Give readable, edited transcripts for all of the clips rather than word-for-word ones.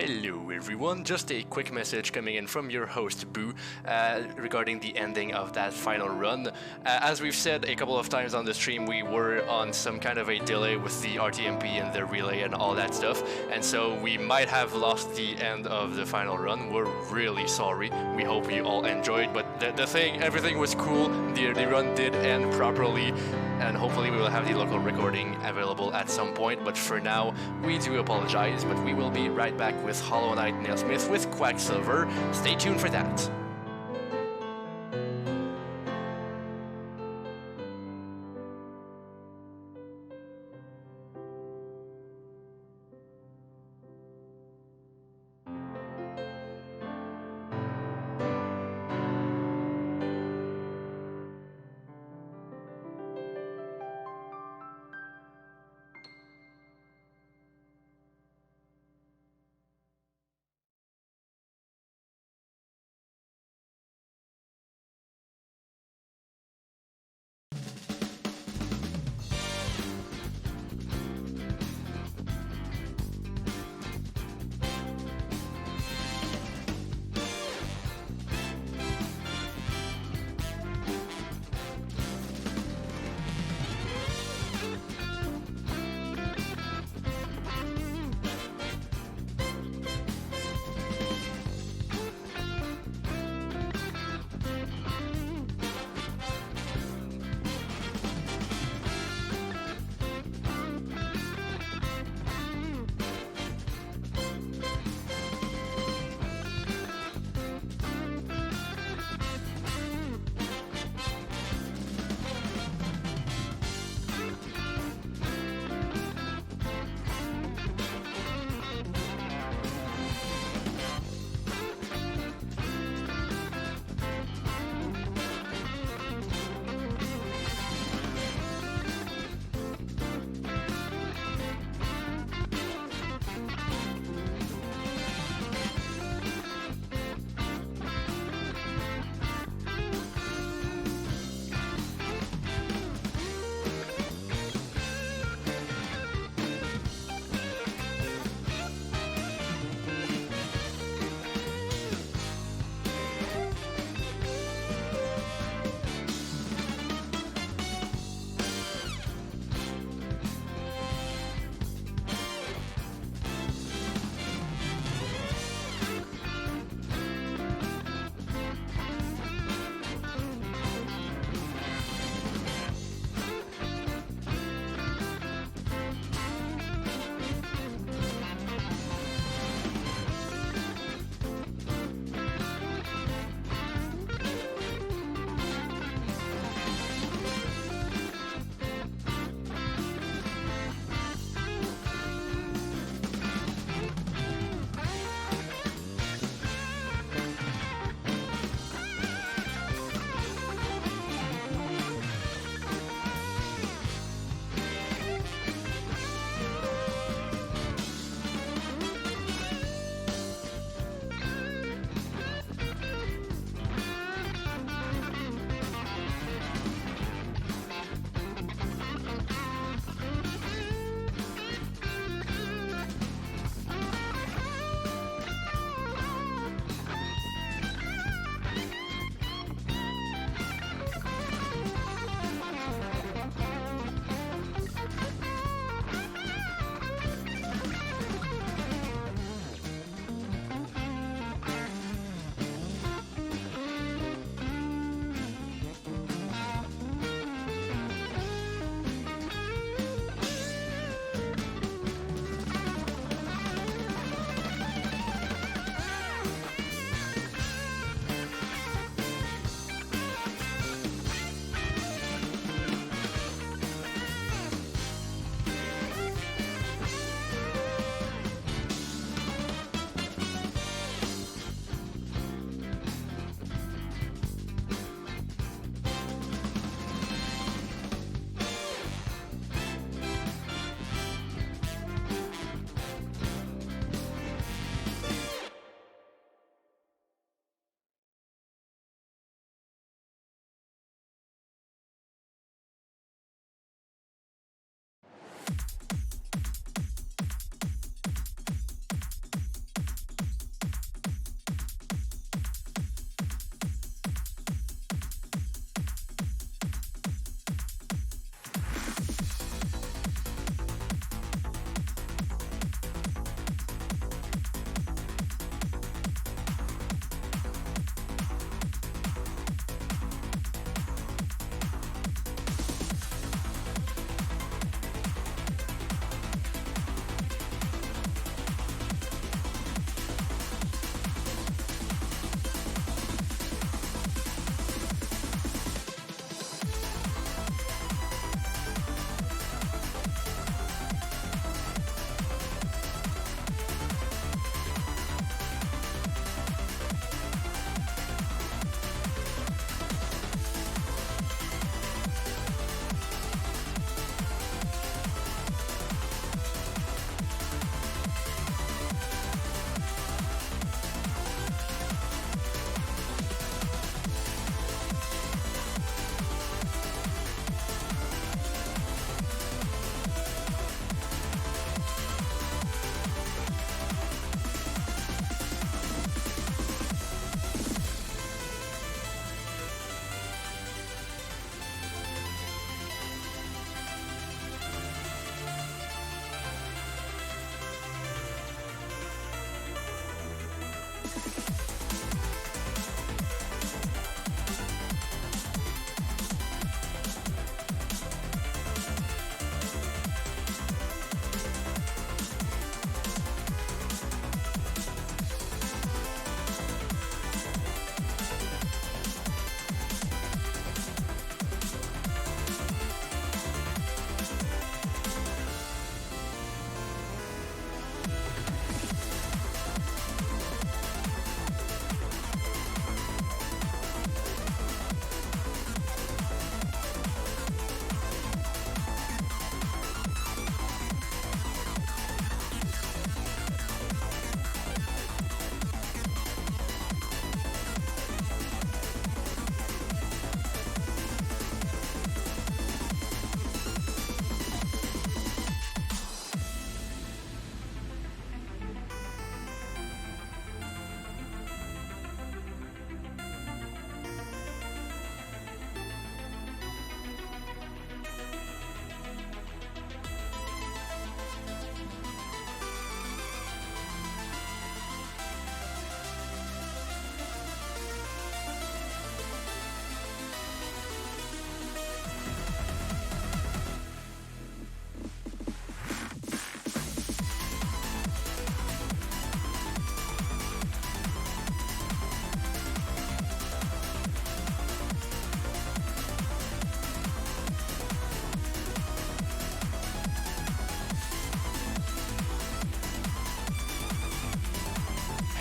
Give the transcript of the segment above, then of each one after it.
Hello everyone, just a quick message coming in from your host Boo regarding the ending of that final run. As we've said a couple of times on the stream, we were on some kind of a delay with the RTMP and the relay and all that stuff, and so we might have lost the end of the final run. We're really sorry. We hope you all enjoyed, but everything was cool. The run did end properly, and hopefully we will have the local recording available at some point, but for now, we do apologize, but we will be right back with Hollow Knight Nailsmith with Quacksilver. Stay tuned for that.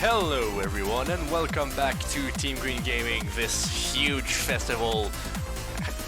Hello everyone and welcome back to Team Green Gaming, this huge festival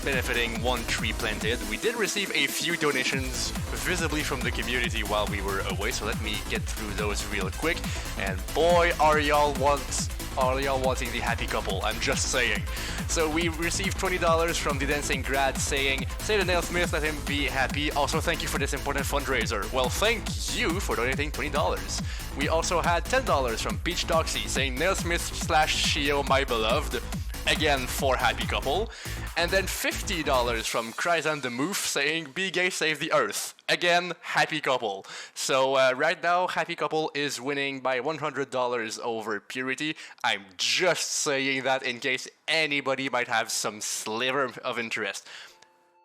benefiting One Tree Planted. We did receive a few donations visibly from the community while we were away, so let me get through those real quick. And boy, are y'all wanting the happy couple, I'm just saying. So we received $20 from the Dancing Grad saying, say to Nailsmith, let him be happy. Also, thank you for this important fundraiser. Well, thank you for donating $20. We also had $10 from Peach Doxy saying, Nailsmith/Shio, my beloved. Again, for happy couple. And then $50 from Cryzan the Moof saying, be gay, save the earth. Again, happy couple. So right now, happy couple is winning by $100 over Purity. I'm just saying that in case anybody might have some sliver of interest.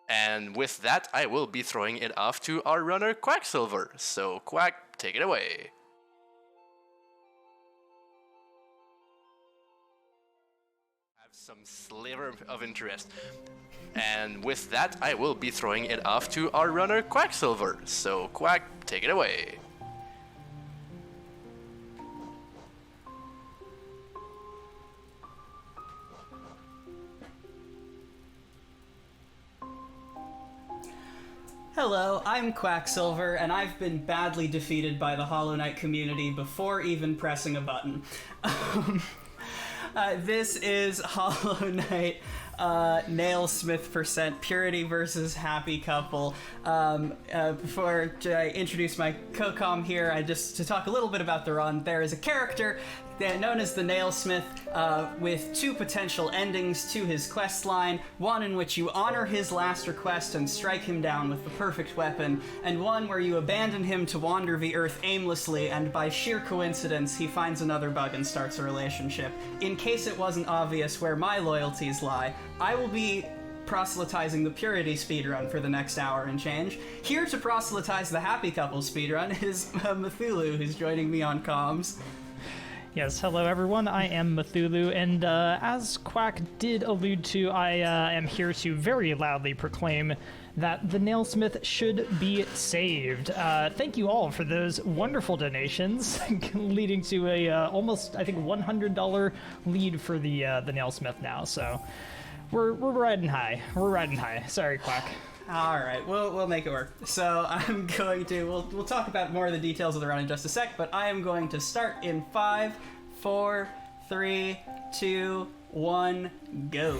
And with that, I will be throwing it off to our runner, Quacksilver. So Quack, take it away. Some sliver of interest. And with that, I will be throwing it off to our runner, Quacksilver. So Quack, take it away. Hello, I'm Quacksilver, and I've been badly defeated by the Hollow Knight community before even pressing a button. This is Hollow Knight Nailsmith percent Purity versus Happy Couple. Before I introduce my co-com here, just to talk a little bit about the run, there is a character known as the Nailsmith with two potential endings to his quest line, one in which you honor his last request and strike him down with the perfect weapon, and one where you abandon him to wander the earth aimlessly and by sheer coincidence he finds another bug and starts a relationship. In case it wasn't obvious where my loyalties lie, I will be proselytizing the Purity speedrun for the next hour and change. Here to proselytize the Happy Couple speedrun is Mthulu, who's joining me on comms. Yes, hello everyone, I am Mthulu, and as Quack did allude to, I am here to very loudly proclaim that the Nailsmith should be saved. Thank you all for those wonderful donations, leading to a almost, I think, $100 lead for the Nailsmith now, so we're riding high. We're riding high. Sorry, Quack. All right, we'll make it work. So I'm going to, we'll talk about more of the details of the run in just a sec, but I am going to start in 5, 4, 3, 2, 1, go.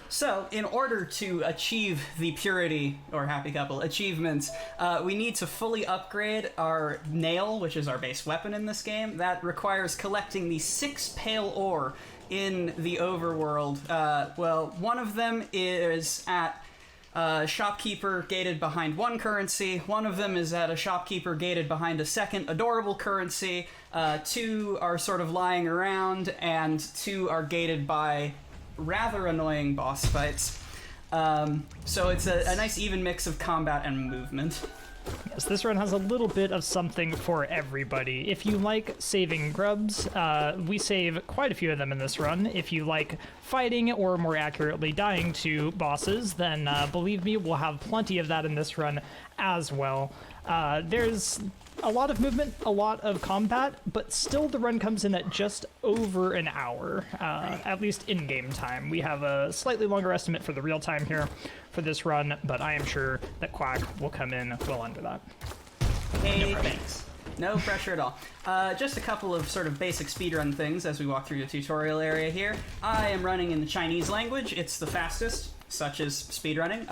So, in order to achieve the Purity, or Happy Couple, achievements, we need to fully upgrade our Nail, which is our base weapon in this game. That requires collecting the 6 pale ore in the overworld. Well, one of them is at shopkeeper gated behind 1 currency, one of them is at a shopkeeper gated behind a second adorable currency, 2 are sort of lying around, and 2 are gated by rather annoying boss fights. So it's a nice even mix of combat and movement. Yes, this run has a little bit of something for everybody. If you like saving grubs, we save quite a few of them in this run. If you like fighting, or more accurately, dying to bosses, then believe me, we'll have plenty of that in this run as well. There's a lot of movement, a lot of combat, but still the run comes in at just over an hour, at least in-game time. We have a slightly longer estimate for the real time here for this run, but I am sure that Quack will come in well under that. Hey, thanks. No pressure at all. Just a couple of sort of basic speedrun things as we walk through the tutorial area here. I am running in the Chinese language. It's the fastest, such as speedrunning.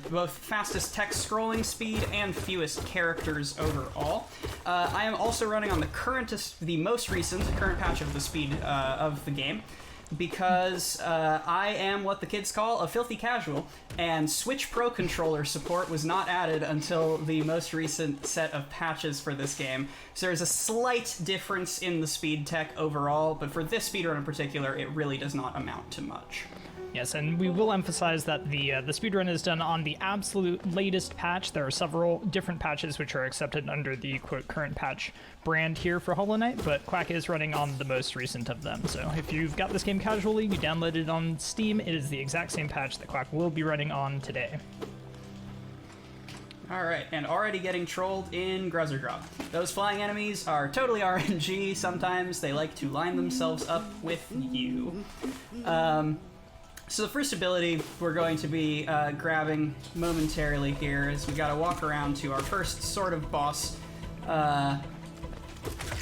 Both fastest text scrolling speed and fewest characters overall. I am also running on the most recent current patch of the speed of the game, because I am what the kids call a filthy casual, and Switch Pro Controller support was not added until the most recent set of patches for this game. So there's a slight difference in the speed tech overall, but for this speedrun in particular, it really does not amount to much. Yes, and we will emphasize that the speedrun is done on the absolute latest patch. There are several different patches which are accepted under the quote current patch brand here for Hollow Knight, but Quack is running on the most recent of them. So if you've got this game casually, you downloaded it on Steam, it is the exact same patch that Quack will be running on today. Alright, and already getting trolled in Gruzzer Drop. Those flying enemies are totally RNG. Sometimes they like to line themselves up with you. So the first ability we're going to be grabbing momentarily here is we gotta walk around to our first sort of boss,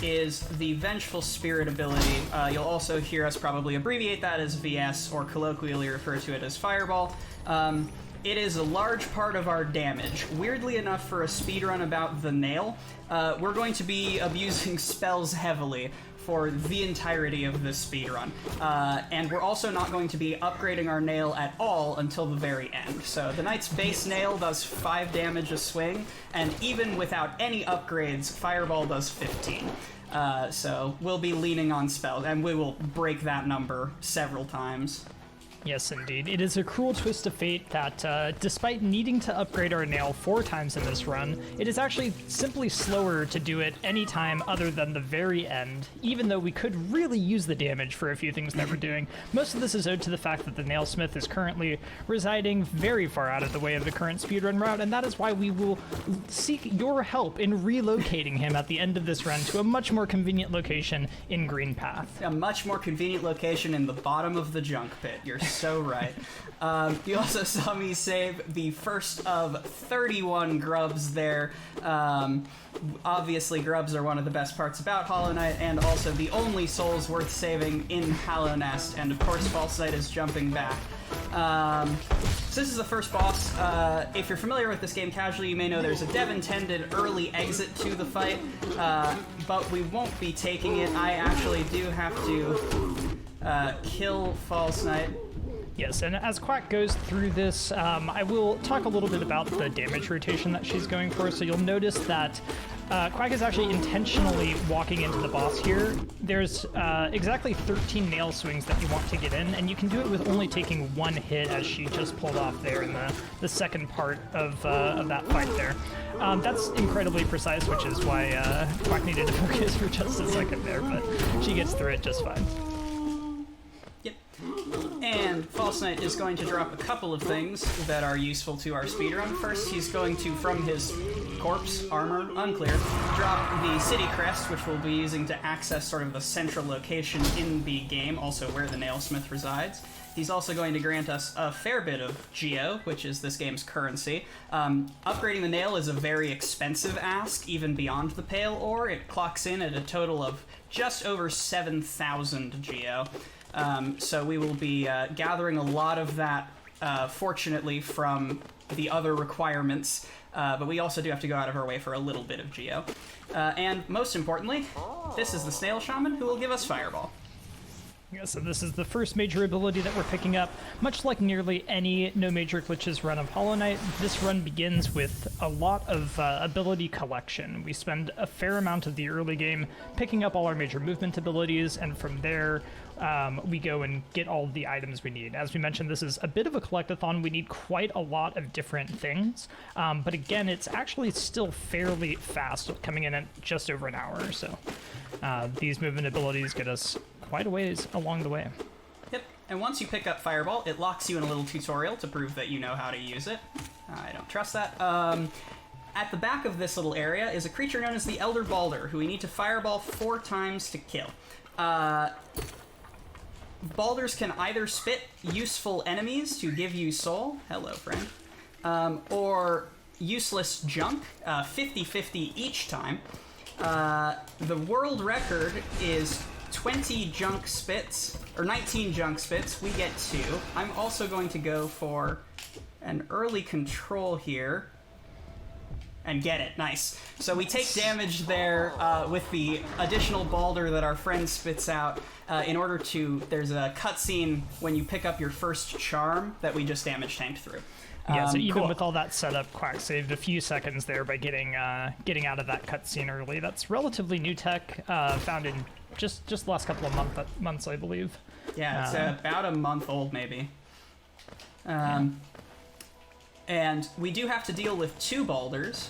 is the Vengeful Spirit ability. You'll also hear us probably abbreviate that as VS, or colloquially refer to it as Fireball. It is a large part of our damage. Weirdly enough, for a speedrun about the nail, we're going to be abusing spells heavily for the entirety of this speedrun. And we're also not going to be upgrading our nail at all until the very end. So the knight's base nail does 5 damage a swing, and even without any upgrades, Fireball does 15. So we'll be leaning on spells, and we will break that number several times. Yes, indeed. It is a cruel twist of fate that, despite needing to upgrade our nail 4 times in this run, it is actually simply slower to do it any time other than the very end, even though we could really use the damage for a few things that we're doing. Most of this is owed to the fact that the Nailsmith is currently residing very far out of the way of the current speedrun route, and that is why we will seek your help in relocating him at the end of this run to a much more convenient location in Green Path. A much more convenient location in the bottom of the junk pit. You're so right. You also saw me save the first of 31 grubs there. Obviously, grubs are one of the best parts about Hollow Knight, and also the only souls worth saving in Hallow Nest, and of course False Knight is jumping back. So this is the first boss. If you're familiar with this game casually, you may know there's a dev-intended early exit to the fight, but we won't be taking it. I actually do have to kill False Knight. Yes, and as Quack goes through this, I will talk a little bit about the damage rotation that she's going for. So you'll notice that Quack is actually intentionally walking into the boss here. There's exactly 13 nail swings that you want to get in, and you can do it with only taking 1 hit, as she just pulled off there in the second part of that fight there. That's incredibly precise, which is why Quack needed to focus for just a second there, but she gets through it just fine. And False Knight is going to drop a couple of things that are useful to our speedrun. First, he's going to, from his corpse, armor, unclear, drop the City Crest, which we'll be using to access sort of the central location in the game, also where the Nailsmith resides. He's also going to grant us a fair bit of Geo, which is this game's currency. Upgrading the nail is a very expensive ask, even beyond the Pale Ore. It clocks in at a total of just over 7,000 Geo. So we will be gathering a lot of that, fortunately, from the other requirements, but we also do have to go out of our way for a little bit of Geo. And most importantly, this is the Snail Shaman, who will give us Fireball. Yeah, so this is the first major ability that we're picking up. Much like nearly any No Major Glitches run of Hollow Knight, this run begins with a lot of ability collection. We spend a fair amount of the early game picking up all our major movement abilities, and from there we go and get all the items we need. As we mentioned, this is a bit of a collectathon. We need quite a lot of different things, but again, it's actually still fairly fast, coming in at just over an hour or so. These movement abilities get us quite a ways along the way. Yep, and once you pick up Fireball, it locks you in a little tutorial to prove that you know how to use it. I don't trust that. At the back of this little area is a creature known as the Elder Balder, who we need to Fireball 4 times to kill. Balders can either spit useful enemies to give you soul, hello friend, or useless junk, 50-50 each time. The world record is 20 junk spits, or 19 junk spits. We get 2. I'm also going to go for an early control here. And get it. Nice. So we take damage there with the additional Balder that our friend spits out in order to... There's a cutscene when you pick up your first charm that we just damage tanked through. Yeah, so even cool. with all that setup, Quack saved a few seconds there by getting out of that cutscene early. That's relatively new tech, found in just the last couple of months, I believe. Yeah, it's about a month old, maybe. And we do have to deal with 2 Balders.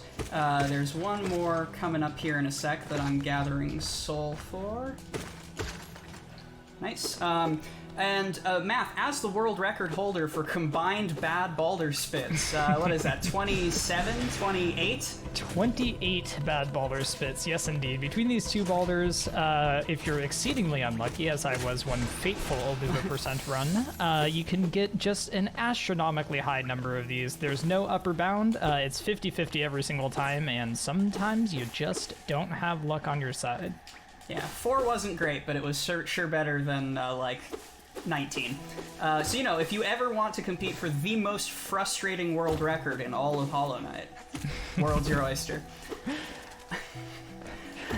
There's one more coming up here in a sec that I'm gathering soul for. Nice. And Math, as the world record holder for combined bad Balder spits, what is that, 27, 28? 28 bad Balder spits, yes indeed. Between these two Balders, if you're exceedingly unlucky, as I was one fateful Oluva percent run, you can get just an astronomically high number of these. There's no upper bound, it's 50-50 every single time, and sometimes you just don't have luck on your side. Yeah, 4 wasn't great, but it was sure better than, 19. So, if you ever want to compete for the most frustrating world record in all of Hollow Knight, world's your oyster.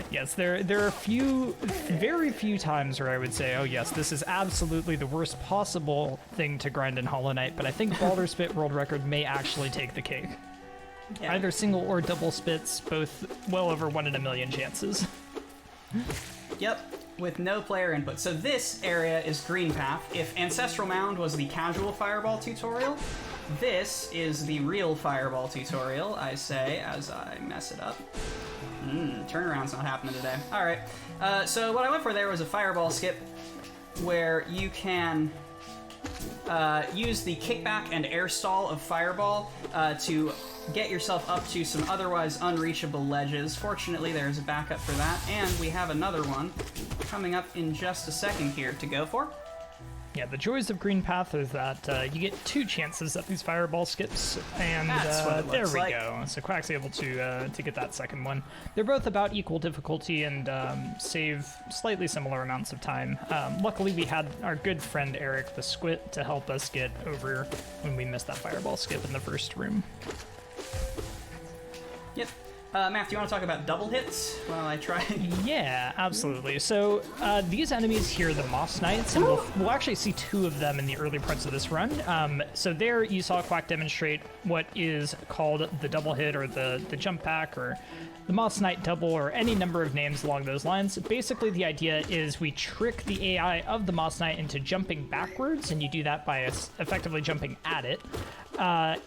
Yes, there are very few times where I would say, oh yes, this is absolutely the worst possible thing to grind in Hollow Knight, but I think Balder Spit world record may actually take the cake. Yeah. Either single or double spits, both well over 1 in a million chances. Yep, with no player input. So this area is Green Path. If Ancestral Mound was the casual Fireball tutorial, this is the real Fireball tutorial, I say, as I mess it up. Turnaround's not happening today. Alright, so what I went for there was a Fireball skip, where you can use the kickback and air stall of Fireball to get yourself up to some otherwise unreachable ledges. Fortunately, there's a backup for that, and we have another one coming up in just a second here to go for. Yeah, the joys of Green Path is that you get 2 chances at these Fireball skips, and there we go. So Quack's able to get that second one. They're both about equal difficulty and save slightly similar amounts of time. Luckily, we had our good friend Eric the Squit to help us get over when we missed that Fireball skip in the first room. Yep. Matt, do you want to talk about double hits while I try? Yeah, absolutely. So these enemies here, the Moss Knights, and we'll actually see 2 of them in the early parts of this run. So there you saw Quack demonstrate what is called the double hit or the jump back or the Moss Knight double or any number of names along those lines. Basically, the idea is we trick the AI of the Moss Knight into jumping backwards, and you do that by effectively jumping at it.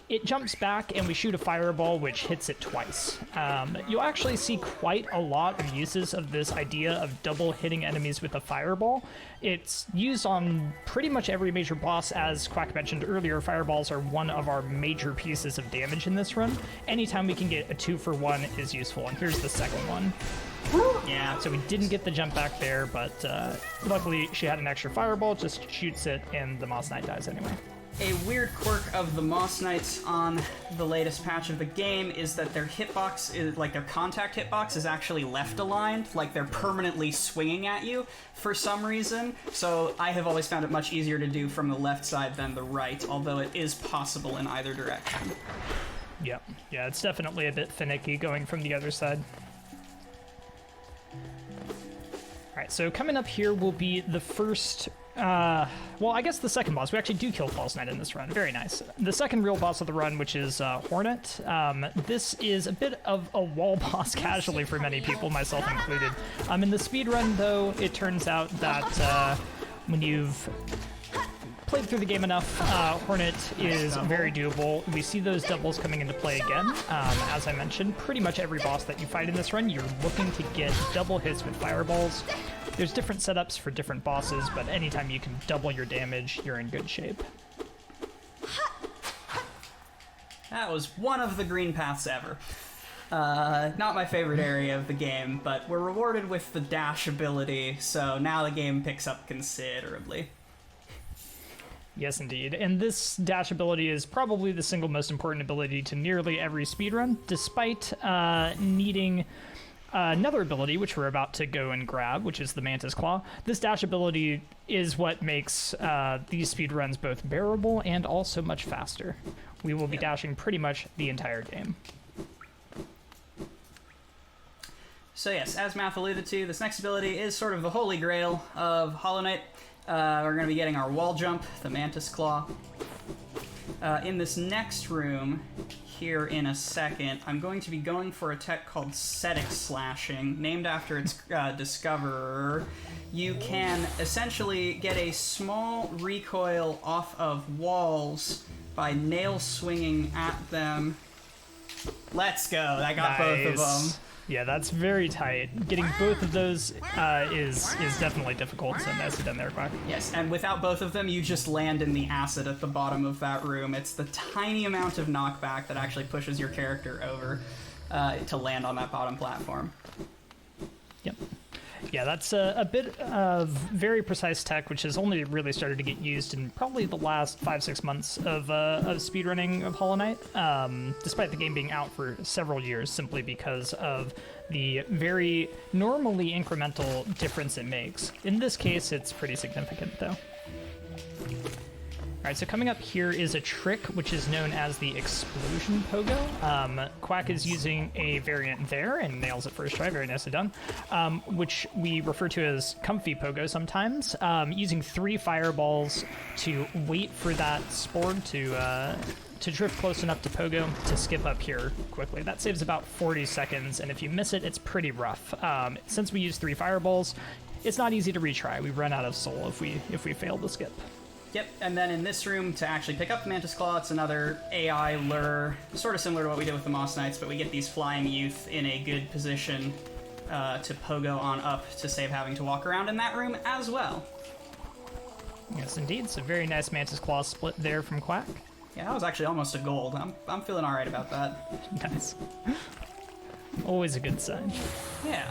It jumps back and we shoot a fireball which hits it twice. You'll actually see quite a lot of uses of this idea of double hitting enemies with a fireball. It's used on pretty much every major boss. As Quack mentioned earlier, fireballs are one of our major pieces of damage in this run. Anytime we can get a 2-for-1 is useful, and here's the second one. Yeah, so we didn't get the jump back there, but luckily she had an extra fireball, just shoots it, and the Moss Knight dies anyway. A weird quirk of the Moss Knights on the latest patch of the game is that their hitbox, their contact hitbox is actually left aligned, like they're permanently swinging at you for some reason. So I have always found it much easier to do from the left side than the right, although it is possible in either direction. Yep. Yeah, it's definitely a bit finicky going from the other side. Alright, so coming up here will be the first... well, I guess the second boss. We actually do kill False Knight in this run. Very nice. The second real boss of the run, which is Hornet. This is a bit of a wall boss casually for many people, myself included. In the speed run, though, it turns out that when you've played through the game enough, Hornet is very doable. We see those doubles coming into play again. As I mentioned, pretty much every boss that you fight in this run, you're looking to get double hits with fireballs. There's different setups for different bosses, but anytime you can double your damage, you're in good shape. That was one of the green paths ever. Not my favorite area of the game, but we're rewarded with the dash ability, so now the game picks up considerably. Yes, indeed. And this dash ability is probably the single most important ability to nearly every speedrun, despite needing another ability, which we're about to go and grab, which is the Mantis Claw. This dash ability is what makes these speedruns both bearable and also much faster. We will be dashing pretty much the entire game. So yes, as Math alluded to, this next ability is sort of the holy grail of Hollow Knight. We're going to be getting our wall jump, the Mantis Claw. In this next room, here in a second, I'm going to be going for a tech called Cetic Slashing, named after its discoverer. You can essentially get a small recoil off of walls by nail swinging at them. Let's go! I got both of them. Yeah, that's very tight. Getting both of those is definitely difficult, so nicely done there, Quack. Yes, and without both of them, you just land in the acid at the bottom of that room. It's the tiny amount of knockback that actually pushes your character over to land on that bottom platform. Yep. Yeah, that's a bit of very precise tech, which has only really started to get used in probably the last 5-6 months of speedrunning of Hollow Knight, despite the game being out for several years, simply because of the very normally incremental difference it makes. In this case, it's pretty significant, though. All right, so coming up here is a trick which is known as the explosion pogo. Quack is using a variant there and nails it first try, very nicely done, which we refer to as comfy pogo sometimes, using 3 fireballs to wait for that spore to drift close enough to pogo to skip up here quickly. That saves about 40 seconds, and if you miss it, it's pretty rough. Since we use 3 fireballs, it's not easy to retry. We run out of soul if we fail to skip. Yep, and then in this room, to actually pick up the Mantis Claw, it's another AI lure, sort of similar to what we did with the Moss Knights, but we get these flying youth in a good position to pogo on up to save having to walk around in that room as well. Yes, indeed. So very nice Mantis Claw split there from Quack. Yeah, that was actually almost a gold. I'm feeling all right about that. Nice. Always a good sign. Yeah.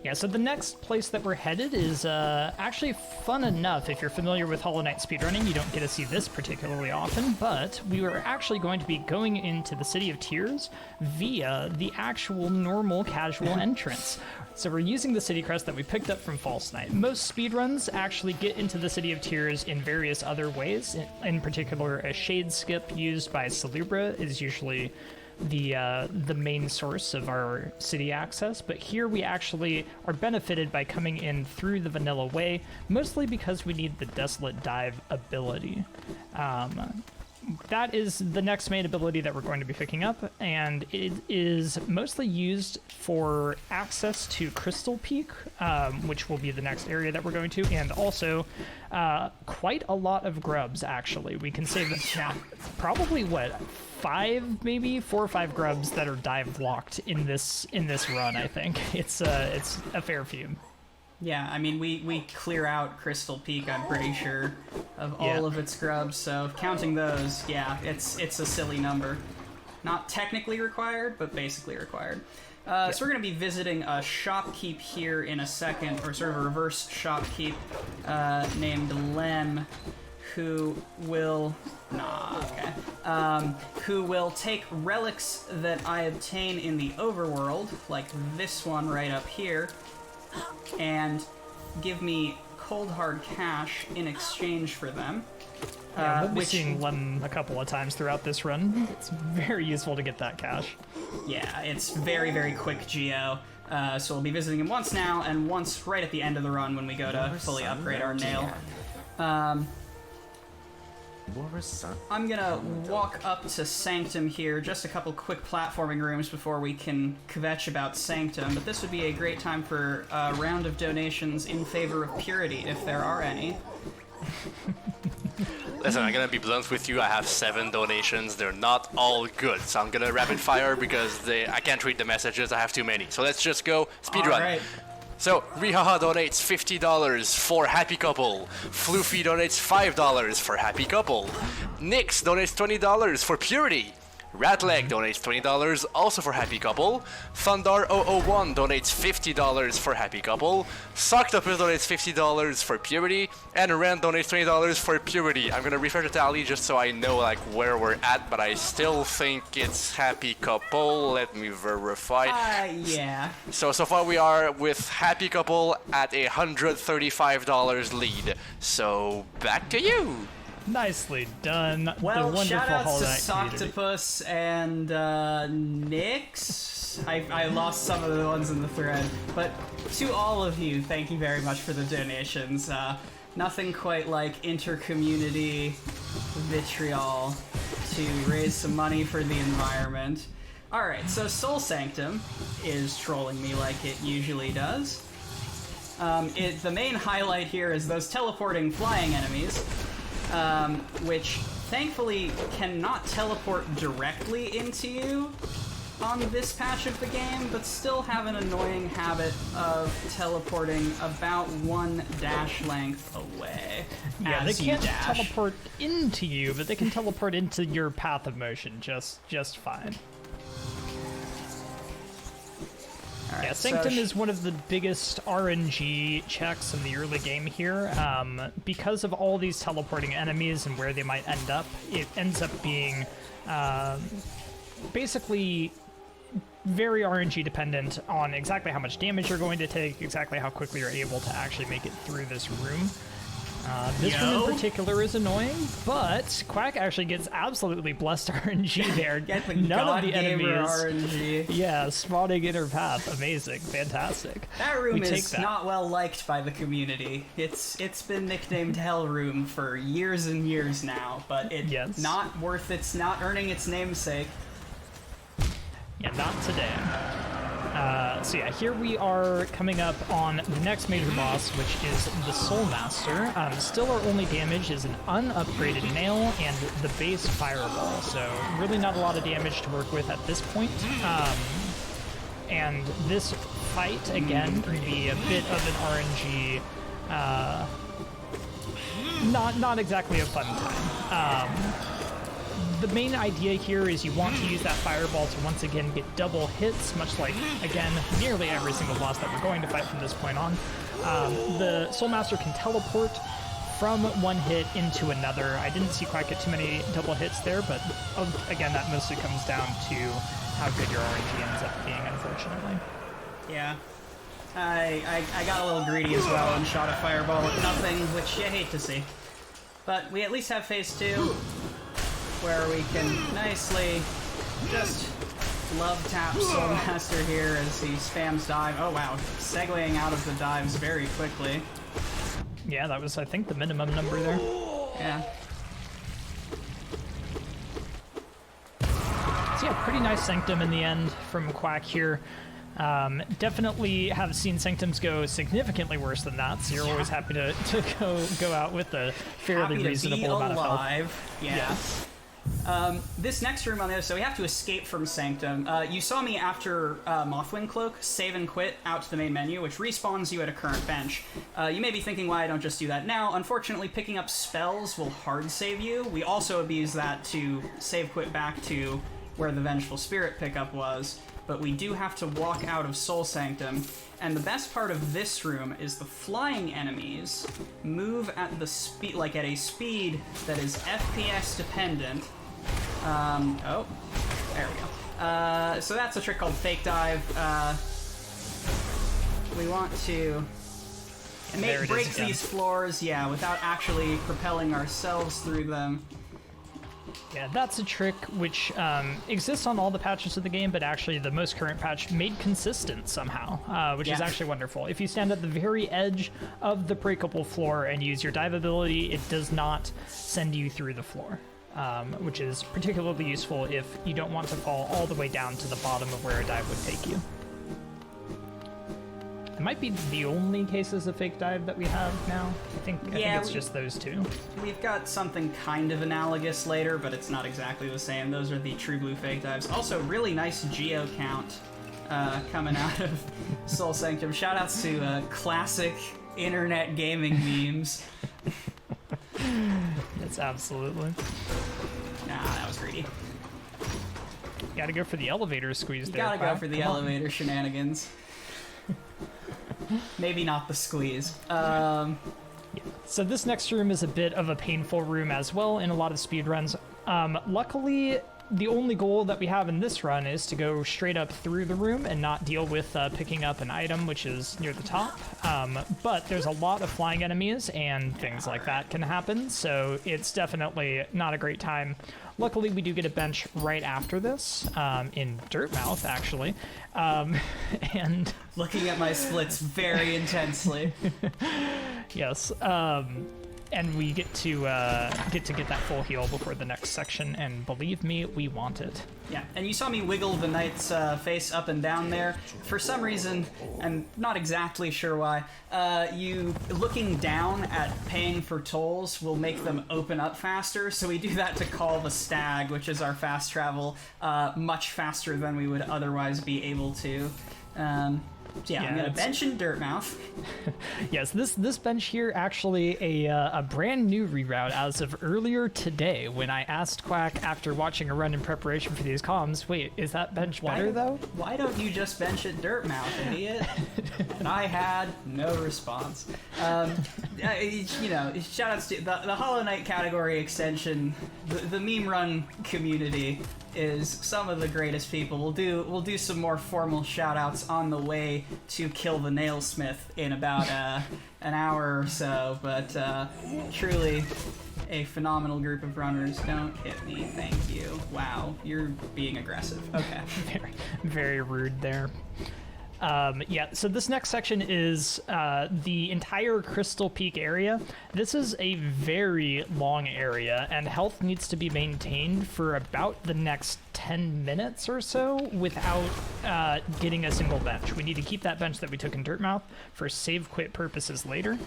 Yeah, so the next place that we're headed is actually fun enough. If you're familiar with Hollow Knight speedrunning, you don't get to see this particularly often, but we were actually going to be going into the City of Tears via the actual normal casual entrance. So we're using the city crest that we picked up from False Knight. Most speedruns actually get into the City of Tears in various other ways. In particular, a shade skip used by Salubra is usually the main source of our city access, but here we actually are benefited by coming in through the vanilla way, mostly because we need the Desolate Dive ability. That is the next main ability that we're going to be picking up, and it is mostly used for access to Crystal Peak, which will be the next area that we're going to, and also quite a lot of grubs, actually. We can save probably, 4 or 5 grubs that are dive locked in this run, I think. It's a fair few. Yeah, I mean, we clear out Crystal Peak, I'm pretty sure, of all of its grubs, so counting those, yeah, it's a silly number. Not technically required, but basically required. So we're going to be visiting a shopkeep here in a second, or sort of a reverse shopkeep named Lem, who will... who will take relics that I obtain in the overworld, like this one right up here, and give me cold hard cash in exchange for them. Yeah, we'll be seeing Lem a couple of times throughout this run. It's very useful to get that cash. Yeah, it's very, very quick geo. So we'll be visiting him once now, and once right at the end of the run when we go to fully upgrade our nail. I'm gonna walk up to Sanctum here, just a couple quick platforming rooms before we can kvetch about Sanctum, but this would be a great time for a round of donations in favor of Purity, if there are any. Listen, I'm gonna be blunt with you. I have 7 donations. They're not all good, so I'm gonna rapid fire because I can't read the messages. I have too many. So let's just go speedrun. Right. So, Rihaha donates $50 for Happy Couple. Floofy donates $5 for Happy Couple. Nix donates $20 for Purity. Ratleg donates $20 also for Happy Couple. Thundar001 donates $50 for Happy Couple. Socktopus donates $50 for Purity. And Rand donates $20 for Purity. I'm gonna refresh the tally just so I know like where we're at, but I still think it's Happy Couple. Let me verify. Yeah. So far we are with Happy Couple at $135 lead. So back to you. Nicely done. Well, the wonderful shoutouts to Hollow Knight Socktopus and Nix. I lost some of the ones in the thread, but to all of you, thank you very much for the donations. Nothing quite like inter-community vitriol to raise some money for the environment. Alright, so Soul Sanctum is trolling me like it usually does. The main highlight here is those teleporting flying enemies. Which thankfully cannot teleport directly into you, on this patch of the game, but still have an annoying habit of teleporting about 1 dash length away. Yeah, they as you can't dash. teleport into you, but they can teleport into your path of motion just fine. All right, Yeah, Sanctum is one of the biggest RNG checks in the early game here. Because of all these teleporting enemies and where they might end up, it ends up being basically very RNG dependent on exactly how much damage you're going to take, exactly how quickly you're able to actually make it through this room. This one in particular is annoying, but Quack actually gets absolutely blessed RNG there. Get the None God of the Gamer enemies. RNG. Yeah, spawning in her path. Amazing. Fantastic. That room We take is that. not well liked by the community. It's been nicknamed Hell Room for years and years now, but it's Yes. not worth it's not earning its namesake. Yeah, not today. So yeah, here we are coming up on the next major boss, which is the Soul Master. Still our only damage is an unupgraded nail and the base fireball, so really not a lot of damage to work with at this point. And this fight, again, can be a bit of an RNG, not exactly a fun time. The main idea here is you want to use that fireball to once again get double hits, much like, again, nearly every single boss that we're going to fight from this point on. The Soul Master can teleport from one hit into another. I didn't see quite get too many double hits there, but again, that mostly comes down to how good your RNG ends up being, unfortunately. Yeah. I got a little greedy as well and shot a fireball at nothing, which you hate to see. But we at least have phase 2. Where we can nicely just love tap Soul Master here as he spams dive. Oh wow, segueing out of the dives very quickly. Yeah, that was, I think, the minimum number there. Yeah. So yeah, pretty nice Sanctum in the end from Quack here. Definitely have seen Sanctums go significantly worse than that, so you're always happy to go out with a fairly Happy reasonable to be amount of health. alive. Yes. This next room on the other, so we have to escape from Sanctum. You saw me after Mothwing Cloak save and quit out to the main menu, which respawns you at a current bench. You may be thinking why I don't just do that now. Unfortunately, picking up spells will hard save you. We also abuse that to save quit back to where the Vengeful Spirit pickup was, but we do have to walk out of Soul Sanctum. And the best part of this room is the flying enemies move at the speed, like at a speed that is FPS dependent. Oh, there we go. So that's a trick called Fake Dive. We want to break these floors, yeah, without actually propelling ourselves through them. Yeah, that's a trick which exists on all the patches of the game, but actually the most current patch made consistent somehow, which is actually wonderful. If you stand at the very edge of the breakable floor and use your dive ability, it does not send you through the floor, which is particularly useful if you don't want to fall all the way down to the bottom of where a dive would take you. It might be the only cases of fake dive that we have now. I think it's just those two. We've got something kind of analogous later, but it's not exactly the same. Those are the True Blue fake dives. Also, really nice geo count coming out of Soul Sanctum. Shoutouts to classic internet gaming memes. That's absolutely. Nah, that was greedy. Gotta go for the elevator squeeze there. Gotta go Quack. for the Come on. elevator shenanigans. Maybe not the squeeze. So this next room is a bit of a painful room as well in a lot of speedruns. Luckily, the only goal that we have in this run is to go straight up through the room and not deal with picking up an item, which is near the top. But there's a lot of flying enemies and things like that can happen, so it's definitely not a great time. Luckily, we do get a bench right after this, in Dirtmouth, actually. And Looking at my splits very intensely. yes. and we get to get that full heal before the next section, and believe me, we want it. Yeah, and you saw me wiggle the knight's face up and down there. For some reason, I'm not exactly sure why, you looking down at paying for tolls will make them open up faster, so we do that to call the stag, which is our fast travel, much faster than we would otherwise be able to. Yeah, I'm gonna bench in Dirtmouth. Yes, this bench here actually a brand new reroute as of earlier today when I asked Quack after watching a run in preparation for these comms, wait, is that bench better though? Why don't you just bench at Dirtmouth, idiot? And I had no response. You know, shout outs to the Hollow Knight category extension, the meme run community is some of the greatest people. We'll do some more formal shout-outs on the way to kill the Nailsmith in about an hour or so, but truly a phenomenal group of runners. Don't hit me, thank you. Wow, you're being aggressive. Okay. Very, very rude there. Yeah, so this next section is the entire Crystal Peak area. This is a very long area, and health needs to be maintained for about the next 10 minutes or so without getting a single bench. We need to keep that bench that we took in Dirtmouth for save quit purposes later.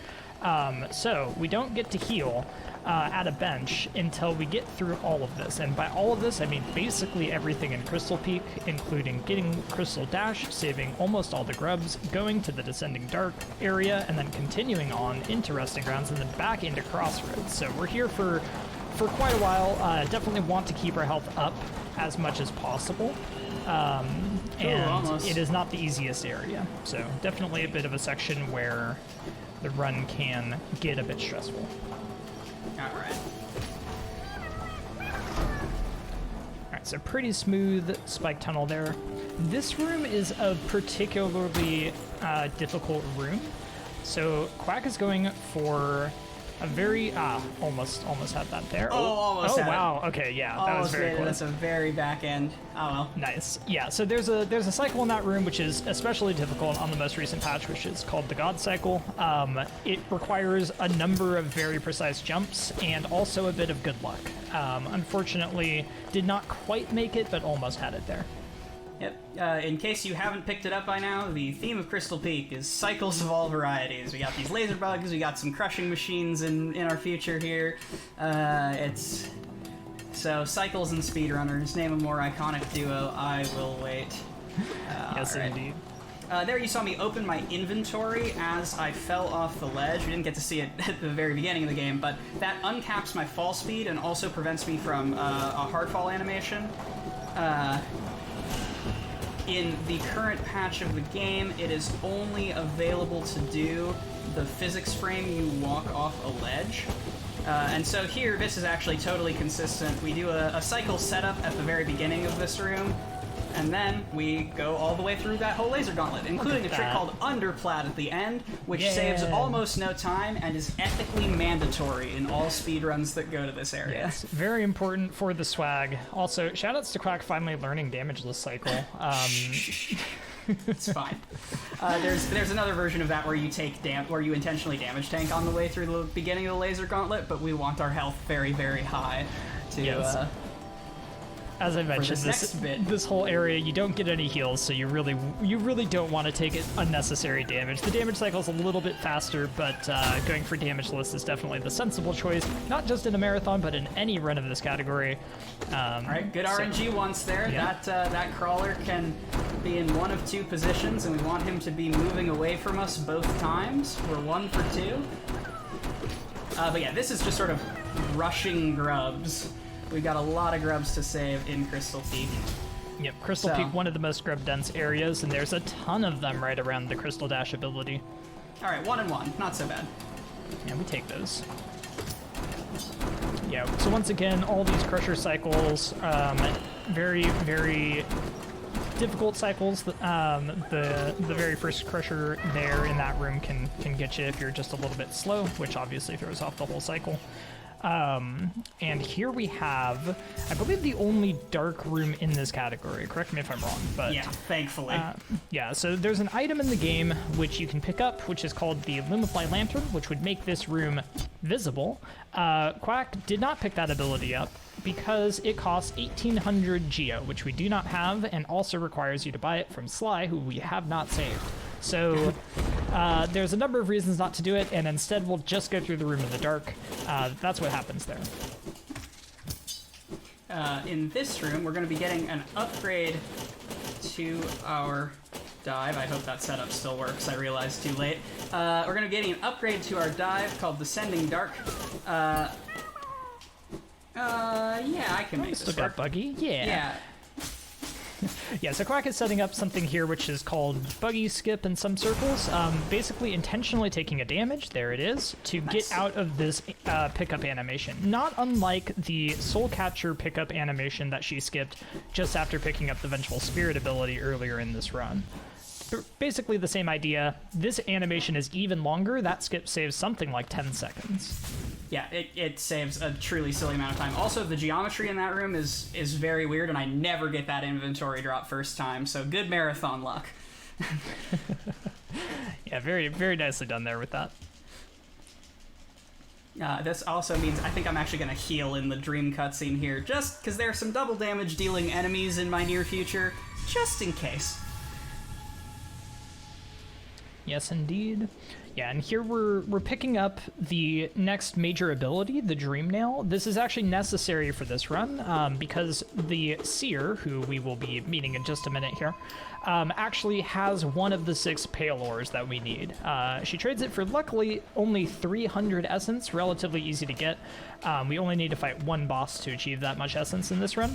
So we don't get to heal at a bench until we get through all of this. And by all of this, I mean basically everything in Crystal Peak, including getting Crystal Dash, saving almost all the grubs, going to the Descending Dark area, and then continuing on into Resting Grounds, and then back into Crossroads. So we're here for quite a while. Definitely want to keep our health up as much as possible. And it is not the easiest area. So definitely a bit of a section where the run can get a bit stressful. Alright. Alright, so pretty smooth spike tunnel there. This room is a particularly difficult room. So Quack is going for a very almost had that there. Almost had wow. it. Okay, yeah, Almost that was very made it. close. That's a very back end. Oh well. Nice. Yeah, so there's a cycle in that room which is especially difficult on the most recent patch, which is called the God Cycle. It requires a number of very precise jumps and also a bit of good luck. Unfortunately, did not quite make it, but almost had it there. Yep. In case you haven't picked it up by now, the theme of Crystal Peak is cycles of all varieties. We got these laser bugs, we got some crushing machines in our future here. It's... So, cycles and speedrunners, name a more iconic duo, I will wait. Yes, right. indeed. There you saw me open my inventory as I fell off the ledge. We didn't get to see it at the very beginning of the game, but that uncaps my fall speed and also prevents me from a hard fall animation. In the current patch of the game, it is only available to do the physics frame you walk off a ledge. And so here, this is actually totally consistent. We do a cycle setup at the very beginning of this room, and then we go all the way through that whole laser gauntlet, including a trick called Underplat at the end, which saves almost no time and is ethically mandatory in all speedruns that go to this area. Yes, very important for the swag. Also, shoutouts to Quack finally learning damageless cycle. It's fine. There's another version of that where you where you intentionally damage tank on the way through the beginning of the laser gauntlet, but we want our health very, very high to as I mentioned, this whole area, you don't get any heals, so you really don't want to take unnecessary damage. The damage cycle is a little bit faster, but going for damageless is definitely the sensible choice, not just in a marathon, but in any run of this category. All right, good RNG once there. Yeah. That crawler can be in one of two positions, and we want him to be moving away from us both times. We're 1 for 2. But yeah, this is just sort of rushing grubs. We've got a lot of grubs to save in Crystal Peak. Yep, Crystal Peak, one of the most grub-dense areas, and there's a ton of them right around the Crystal Dash ability. All right, 1 and 1, not so bad. Yeah, we take those. Yeah, so once again, all these Crusher cycles, very, very difficult cycles. The very first Crusher there in that room can get you if you're just a little bit slow, which obviously throws off the whole cycle. And here we have, I believe, the only dark room in this category. Correct me if I'm wrong, but yeah, thankfully. yeah. So there's an item in the game which you can pick up, which is called the Lumify Lantern, which would make this room visible. Quack did not pick that ability up because it costs 1,800 Geo, which we do not have, and also requires you to buy it from Sly, who we have not saved. So there's a number of reasons not to do it, and instead we'll just go through the room in the dark. That's what happens there. In this room, we're going to be getting an upgrade to our dive. I hope that setup still works. I realized too late. We're going to be getting an upgrade to our dive called Descending Dark. Yeah, I can make this Still work. got Buggy? Yeah. Yeah. Yeah, so Quack is setting up something here which is called Buggy Skip in some circles, basically intentionally taking a damage, there it is, to get out of this pickup animation. Not unlike the Soul Catcher pickup animation that she skipped just after picking up the Vengeful Spirit ability earlier in this run. Basically the same idea. This animation is even longer. That skip saves something like 10 seconds. Yeah, it saves a truly silly amount of time. Also, the geometry in that room is very weird, and I never get that inventory drop first time, so good marathon luck. Yeah, very, very nicely done there with that. This also means I think I'm actually going to heal in the dream cutscene here, just because there are some double damage dealing enemies in my near future, just in case. Yes, indeed. Yeah, and here we're picking up the next major ability, the Dream Nail. This is actually necessary for this run because the Seer, who we will be meeting in just a minute here, actually has one of the 6 Pale Ores that we need. She trades it for, luckily, only 300 Essence, relatively easy to get. We only need to fight one boss to achieve that much Essence in this run.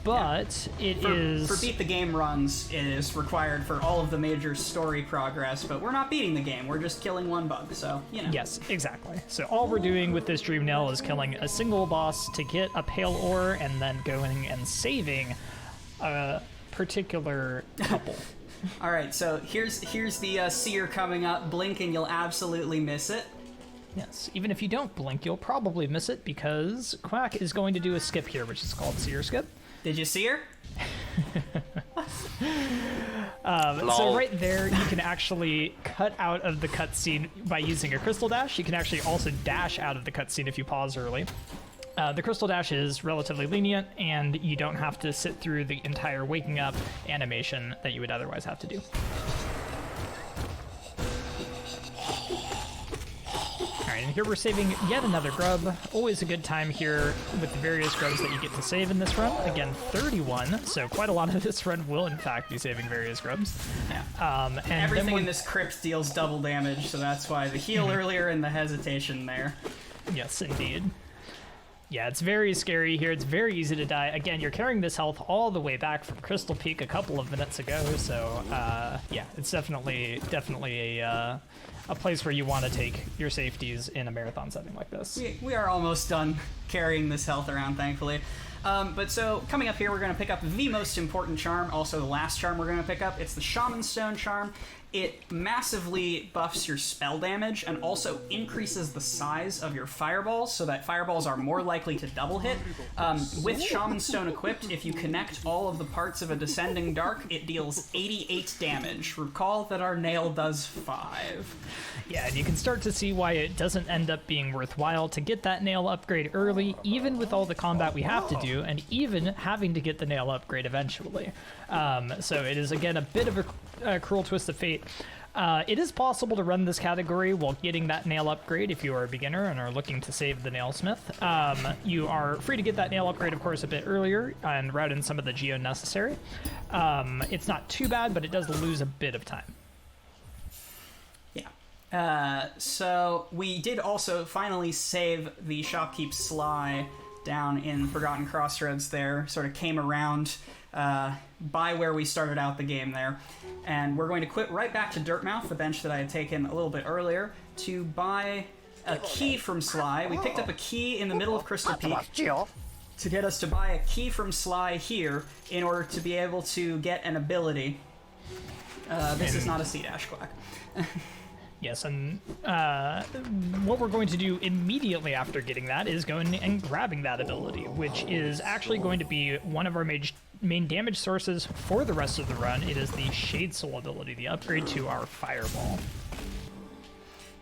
But yeah. For beat the game runs, it is required for all of the major story progress, but we're not beating the game, we're just killing one bug, so, you know. Yes, exactly. So all we're doing with this Dream Nail is killing a single boss to get a Pale Ore, and then going and saving a particular couple. Alright, so here's the Seer coming up. Blink and you'll absolutely miss it. Yes, even if you don't blink, you'll probably miss it, because Quack is going to do a skip here, which is called Seer Skip. Did you see her? So right there, you can actually cut out of the cutscene by using a Crystal Dash. You can actually also dash out of the cutscene if you pause early. The Crystal Dash is relatively lenient, and you don't have to sit through the entire waking up animation that you would otherwise have to do. Alright, and here we're saving yet another grub. Always a good time here with the various grubs that you get to save in this run. Again, 31, so quite a lot of this run will in fact be saving various grubs. Yeah. And everything in this crypt deals double damage, so that's why the heal earlier and the hesitation there. Yes, indeed. Yeah, it's very scary here. It's very easy to die. Again, you're carrying this health all the way back from Crystal Peak a couple of minutes ago, so yeah, it's definitely a place where you want to take your safeties in a marathon setting like this. We are almost done carrying this health around, thankfully. But so, coming up here, we're going to pick up the most important charm, also the last charm we're going to pick up. It's the Shaman Stone charm. It massively buffs your spell damage and also increases the size of your fireballs so that fireballs are more likely to double hit. With Shaman Stone equipped, if you connect all of the parts of a Descending Dark, it deals 88 damage. Recall that our nail does 5. Yeah, and you can start to see why it doesn't end up being worthwhile to get that nail upgrade early, even with all the combat we have to do, and even having to get the nail upgrade eventually. So it is, again, a bit of a cruel twist of fate. It is possible to run this category while getting that nail upgrade if you are a beginner and are looking to save the Nailsmith. You are free to get that nail upgrade, of course, a bit earlier and route in some of the geo necessary. It's not too bad, but it does lose a bit of time. Yeah. So we did also finally save the Shopkeep Sly down in Forgotten Crossroads there, sort of came around by where we started out the game there. And we're going to quit right back to Dirtmouth, the bench that I had taken a little bit earlier, to buy a key from Sly. We picked up a key in the middle of Crystal Peak to get us to buy a key from Sly here in order to be able to get an ability. This is not a C-Dash, Quack. Yes, and what we're going to do immediately after getting that is going and grabbing that ability, which is actually going to be one of our main damage sources for the rest of the run. It is the Shade Soul ability, the upgrade to our Fireball.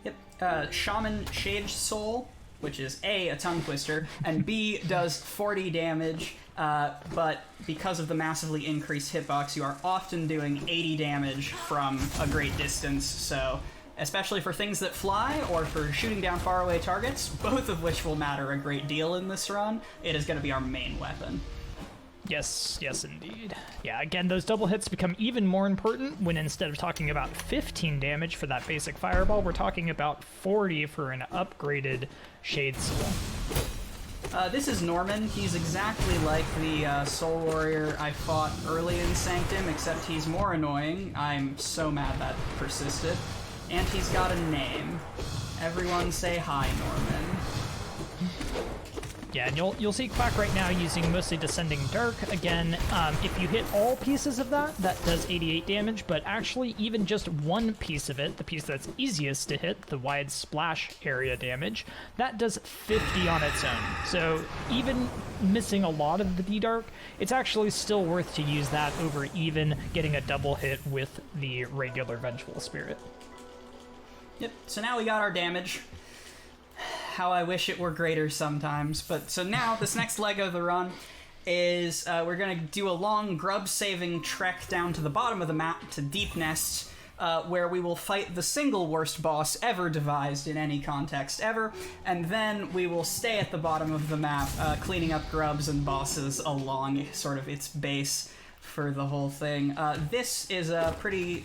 Yep, Shaman Shade Soul, which is A, a tongue twister, and B, does 40 damage, but because of the massively increased hitbox, you are often doing 80 damage from a great distance, so especially for things that fly or for shooting down faraway targets, both of which will matter a great deal in this run, it is going to be our main weapon. Yes, indeed. Yeah, again, those double hits become even more important when instead of talking about 15 damage for that basic Fireball, we're talking about 40 for an upgraded Shade Soul. This is Norman. He's exactly like the Soul Warrior I fought early in Sanctum, except he's more annoying. I'm so mad that persisted. And he's got a name. Everyone say hi, Norman. Yeah, and you'll see Quack right now using mostly Descending Dark. Again, if you hit all pieces of that does 88 damage, but actually even just one piece of it, the piece that's easiest to hit, the wide splash area damage, that does 50 on its own. So even missing a lot of the D-Dark, it's actually still worth to use that over even getting a double hit with the regular Vengeful Spirit. Yep, so now we got our damage. How I wish it were greater sometimes. But so now, this next leg of the run is we're going to do a long grub-saving trek down to the bottom of the map to Deep Nest, where we will fight the single worst boss ever devised in any context ever, and then we will stay at the bottom of the map, cleaning up grubs and bosses along sort of its base for the whole thing. This is a pretty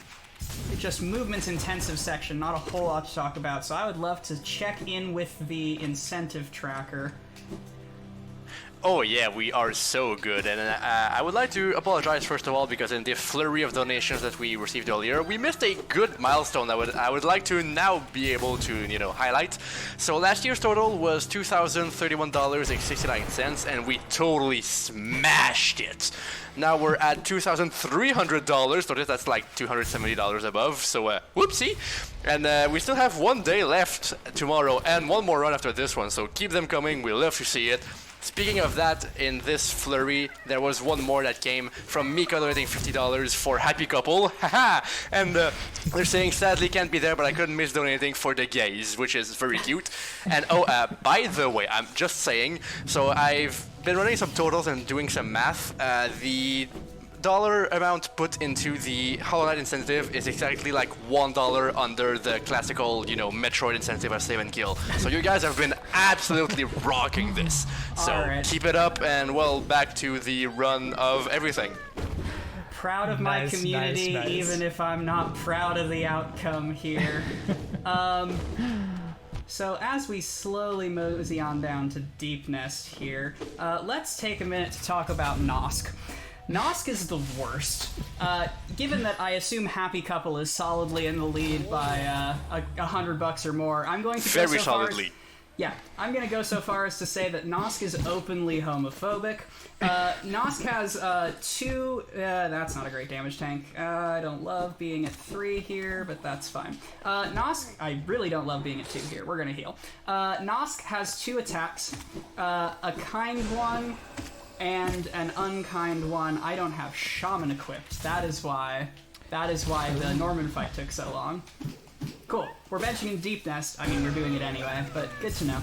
just movement-intensive section, not a whole lot to talk about, so I would love to check in with the incentive tracker. Oh yeah, we are so good, and I would like to apologize first of all because in the flurry of donations that we received earlier, we missed a good milestone that I would like to now be able to highlight. So last year's total was $2,031.69, and we totally smashed it. Now we're at $2,300. Notice that's like $270 above. So whoopsie, and we still have one day left tomorrow and one more run after this one. So keep them coming. We love to see it. Speaking of that, in this flurry, there was one more that came from Mika donating $50 for Happy Couple. Haha! And they're saying, sadly can't be there, but I couldn't miss donating for the gays, which is very cute. And by the way, I'm just saying, so I've been running some totals and doing some math. The dollar amount put into the Hollow Knight incentive is exactly like $1 under the classical, Metroid incentive of save and kill. So you guys have been absolutely rocking this. So keep it up, and well, back to the run of everything. Proud of my community, nice. Even if I'm not proud of the outcome here. So as we slowly mosey on down to Deep Nest here, let's take a minute to talk about Nosk. Nosk is the worst. Given that I assume Happy Couple is solidly in the lead by $100 or more, I'm going to go very so solidly. I'm going to go so far as to say that Nosk is openly homophobic. Nosk has two... that's not a great damage tank. I don't love being at 3 here, but that's fine. Nosk... I really don't love being at 2 here. We're going to heal. Nosk has 2 attacks. A kind one and an unkind one. I don't have Shaman equipped. That is why the Norman fight took so long. Cool. We're benching in Deep Nest. I mean, we're doing it anyway, but good to know.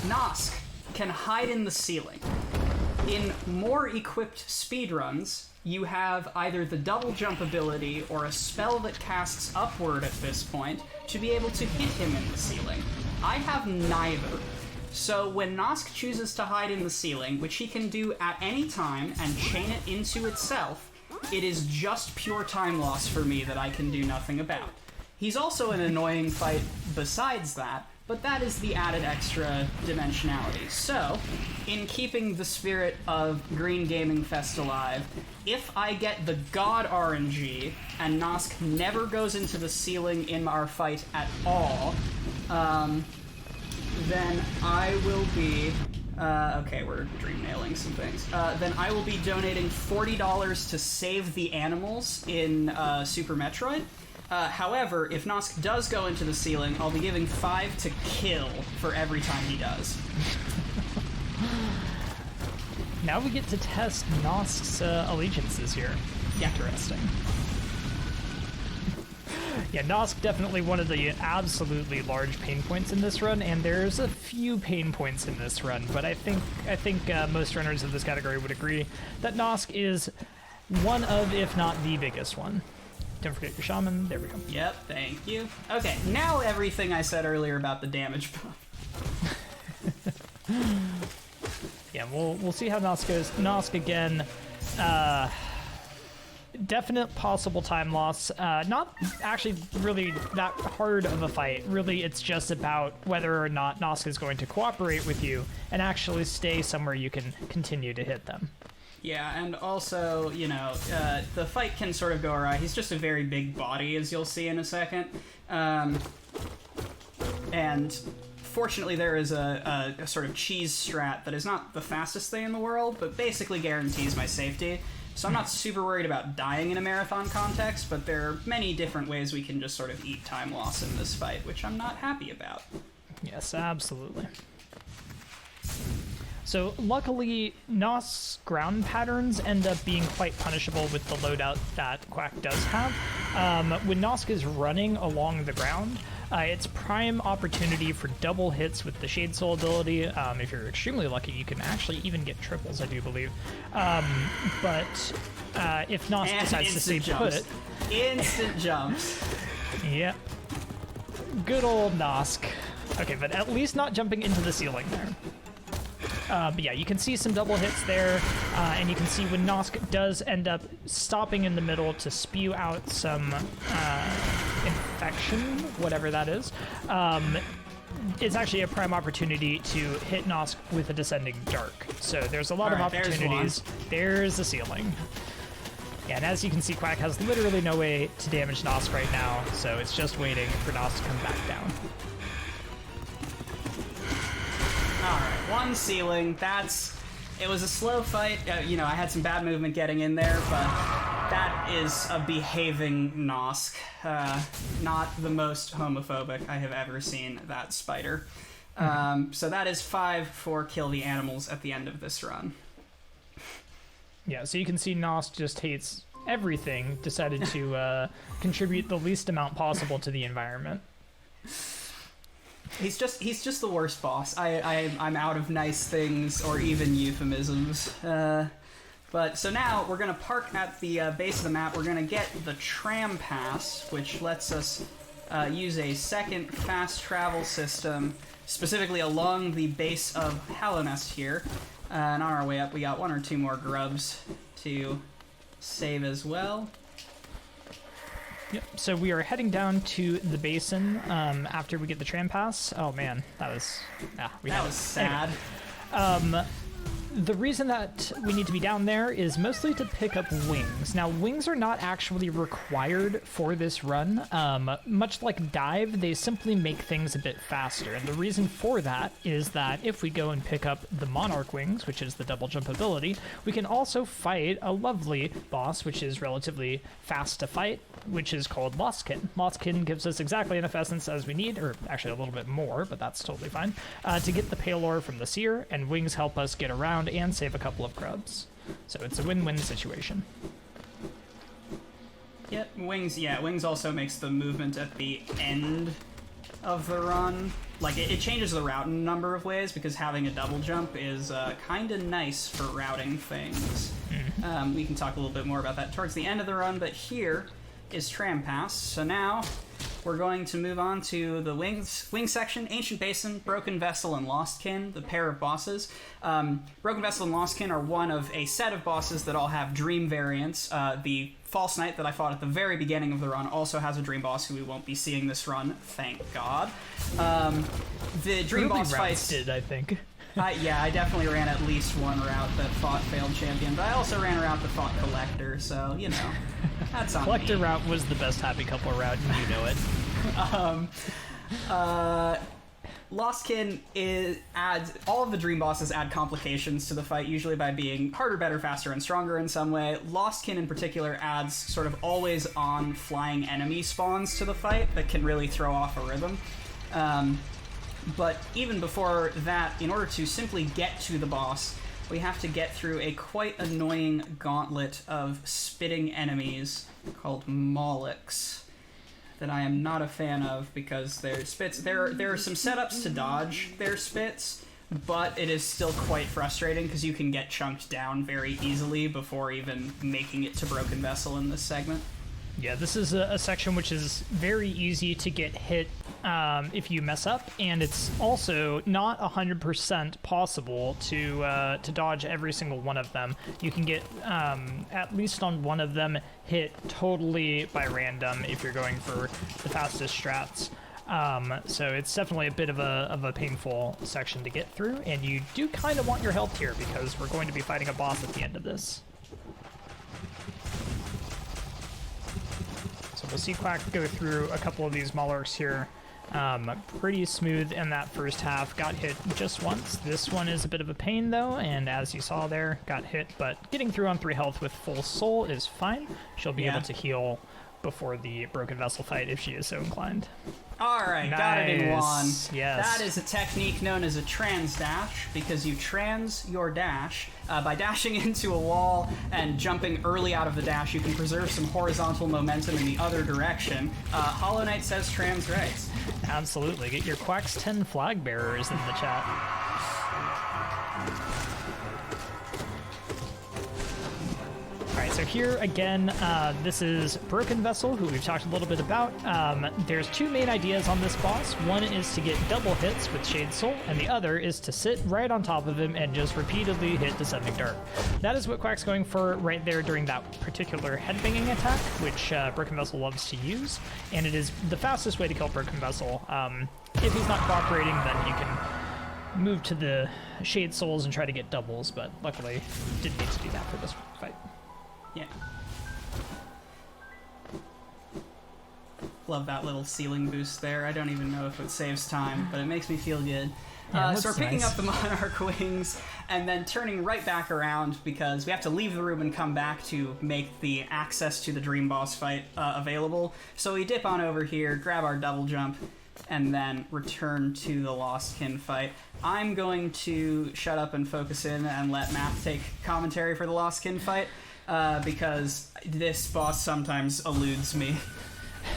Nosk can hide in the ceiling. In more equipped speedruns, you have either the double jump ability or a spell that casts upward at this point to be able to hit him in the ceiling. I have neither. So when Nosk chooses to hide in the ceiling, which he can do at any time and chain it into itself, it is just pure time loss for me that I can do nothing about. He's also an annoying fight besides that, but that is the added extra dimensionality. So, in keeping the spirit of Green Gaming Fest alive, if I get the God RNG and Nosk never goes into the ceiling in our fight at all, then I will be... okay, we're dream nailing some things. Then I will be donating $40 to save the animals in Super Metroid. However, if Nosk does go into the ceiling, I'll be giving 5 to kill for every time he does. Now we get to test Nosk's allegiances here. Yeah. Interesting. Yeah, Nosk definitely one of the absolutely large pain points in this run, and there's a few pain points in this run, but I think most runners of this category would agree that Nosk is one of, if not the biggest one. Don't forget your shaman. There we go. Yep, thank you. Okay, now everything I said earlier about the damage buff. Yeah, we'll see how Nosk goes. Nosk again. Definite possible time loss. Not actually really that hard of a fight. Really, it's just about whether or not Nosk is going to cooperate with you and actually stay somewhere you can continue to hit them. Yeah, and also, you know, the fight can sort of go awry. He's just a very big body, as you'll see in a second. And fortunately, there is a sort of cheese strat that is not the fastest thing in the world, but basically guarantees my safety. So I'm not super worried about dying in a marathon context, but there are many different ways we can just sort of eat time loss in this fight, which I'm not happy about. Yes, absolutely. So luckily, Nosk's ground patterns end up being quite punishable with the loadout that Quack does have. When Nosk is running along the ground, it's prime opportunity for double hits with the Shade Soul ability. If you're extremely lucky, you can actually even get triples, I do believe. But if Nosk And decides to stay jumps. put... Instant jumps. Yep. Good old Nosk. Okay, but at least not jumping into the ceiling there. But yeah, you can see some double hits there, and you can see when Nosk does end up stopping in the middle to spew out some infection, whatever that is. It's actually a prime opportunity to hit Nosk with a descending dark. So there's a lot of opportunities. There's the ceiling. Yeah, and as you can see, Quack has literally no way to damage Nosk right now, so it's just waiting for Nosk to come back down. Alright, one ceiling. It was a slow fight. You know, I had some bad movement getting in there, but that is a behaving Nosk. Not the most homophobic I have ever seen that spider. So that is 5 for kill the animals at the end of this run. Yeah, so you can see Nosk just hates everything, decided to contribute the least amount possible to the environment. He's just the worst boss. I'm out of nice things or even euphemisms. But so now we're gonna park at the base of the map. We're gonna get the tram pass, which lets us use a second fast travel system, specifically along the base of Hallownest here. And on our way up, we got 1 or 2 more grubs to save as well. Yep. So we are heading down to the basin after we get the tram pass. Oh man, that was sad. Anyway, the reason that we need to be down there is mostly to pick up wings. Now, wings are not actually required for this run. Much like dive, they simply make things a bit faster. And the reason for that is that if we go and pick up the Monarch wings, which is the double jump ability, we can also fight a lovely boss, which is relatively fast to fight, which is called Lostkin. Lostkin gives us exactly enough essence as we need, or actually a little bit more, but that's totally fine, to get the pale ore from the seer, and wings help us get around and save a couple of grubs. So it's a win-win situation. Yep, wings also makes the movement at the end of the run. Like, it changes the route in a number of ways, because having a double jump is kind of nice for routing things. We can talk a little bit more about that towards the end of the run, but here is Tram Pass. So now we're going to move on to the wing section, Ancient Basin, Broken Vessel, and Lostkin, the pair of bosses. Broken Vessel and Lostkin are one of a set of bosses that all have dream variants. The False Knight that I fought at the very beginning of the run also has a dream boss who we won't be seeing this run, thank God. The dream boss fights did, I think. I definitely ran at least one route that fought Failed Champion, but I also ran a route that fought Collector, so, you know, that's on Collector me. route was the best Happy Couple route, and you know it. Lostkin adds all of the dream bosses add complications to the fight, usually by being harder, better, faster, and stronger in some way. Lostkin in particular adds sort of always on flying enemy spawns to the fight that can really throw off a rhythm. But even before that, in order to simply get to the boss, we have to get through a quite annoying gauntlet of spitting enemies called Molochs that I am not a fan of because their spits. There are some setups to dodge their spits, but it is still quite frustrating because you can get chunked down very easily before even making it to Broken Vessel in this segment. Yeah, this is a section which is very easy to get hit if you mess up, and it's also not 100% possible to dodge every single one of them. You can get, at least on one of them, hit totally by random if you're going for the fastest strats. So it's definitely a bit of a painful section to get through, and you do kind of want your health here because we're going to be fighting a boss at the end of this. So we'll see Quack go through a couple of these Molochs here. Pretty smooth in that first half. Got hit just once. This one is a bit of a pain though, and as you saw there, got hit, but getting through on 3 health with full soul is fine. She'll be able to heal before the Broken Vessel fight if she is so inclined. Alright, Nice. got it in one. Yes. That is a technique known as a trans dash, because you trans your dash. By dashing into a wall and jumping early out of the dash, you can preserve some horizontal momentum in the other direction. Hollow Knight says trans rights. Absolutely. Get your Quack's 10 flag bearers in the chat. Alright, so here again, this is Broken Vessel, who we've talked a little bit about. There's 2 main ideas on this boss. One is to get double hits with Shade Soul, and the other is to sit right on top of him and just repeatedly hit Descending Dart. That is what Quack's going for right there during that particular headbanging attack, which Broken Vessel loves to use, and it is the fastest way to kill Broken Vessel. If he's not cooperating, then you can move to the Shade Souls and try to get doubles, but luckily didn't need to do that for this fight. Yeah. Love that little ceiling boost there. I don't even know if it saves time, but it makes me feel good. Yeah, so we're picking nice. up the Monarch Wings and then turning right back around because we have to leave the room and come back to make the access to the Dream Boss fight available. So we dip on over here, grab our double jump, and then return to the Lostkin fight. I'm going to shut up and focus in and let Matt take commentary for the Lostkin fight. Because this boss sometimes eludes me.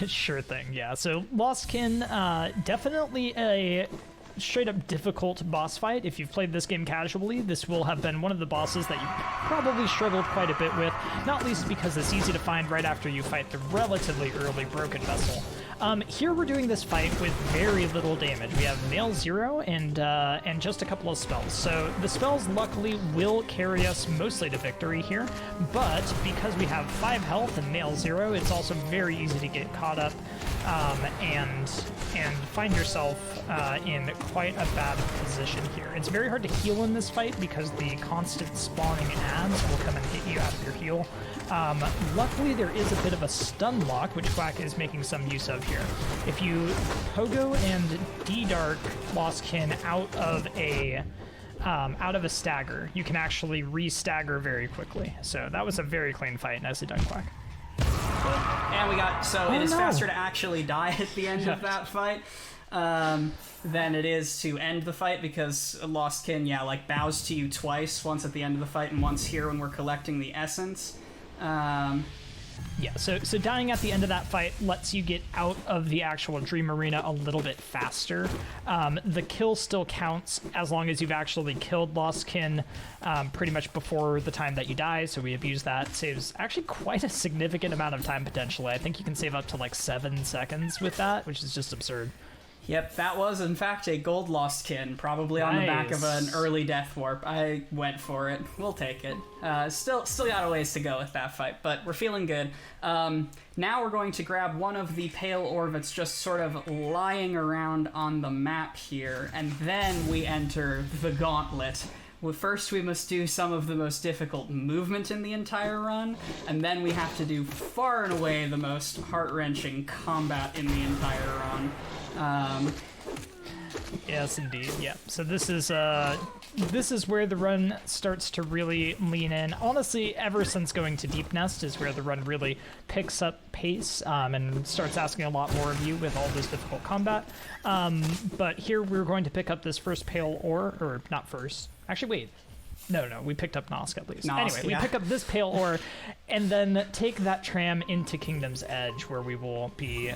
Sure thing, yeah. So Lostkin, definitely a straight-up difficult boss fight. If you've played this game casually, this will have been one of the bosses that you probably struggled quite a bit with, not least because it's easy to find right after you fight the relatively early Broken Vessel. Here we're doing this fight with very little damage. We have Nail 0 and just a couple of spells. So the spells luckily will carry us mostly to victory here, but because we have 5 health and Nail 0, it's also very easy to get caught up and find yourself in quite a bad position here. It's very hard to heal in this fight because the constant spawning ads will come and hit you out of your heal. Luckily, there is a bit of a stun lock, which Quack is making some use of here. If you pogo and D-Dark Lostkin out of a stagger, you can actually re-stagger very quickly. So that was a very clean fight. Nicely done, Quack. And we got, so it is faster to actually die at the end of that fight than it is to end the fight because Lostkin, bows to you twice, once at the end of the fight and once here when we're collecting the essence. Yeah, so dying at the end of that fight lets you get out of the actual Dream Arena a little bit faster. The kill still counts as long as you've actually killed Lostkin pretty much before the time that you die, so we have used that. Saves actually quite a significant amount of time potentially. I think you can save up to like 7 seconds with that, which is just absurd. Yep, that was in fact a gold Lostkin, probably on the back of an early death warp. I went for it. We'll take it. Still got a ways to go with that fight, but we're feeling good. Now we're going to grab one of the pale orb that's just sort of lying around on the map here, and then we enter the gauntlet. Well, first we must do some of the most difficult movement in the entire run, and then we have to do far and away the most heart-wrenching combat in the entire run. Yes, indeed. Yeah. So this is where the run starts to really lean in. Honestly, ever since going to Deep Nest is where the run really picks up pace and starts asking a lot more of you with all this difficult combat. But here we're going to pick up this first pale ore, or not first. Actually, wait. No, we picked up Nosk at least. Anyway, we pick up this pale ore and then take that tram into Kingdom's Edge, where we will be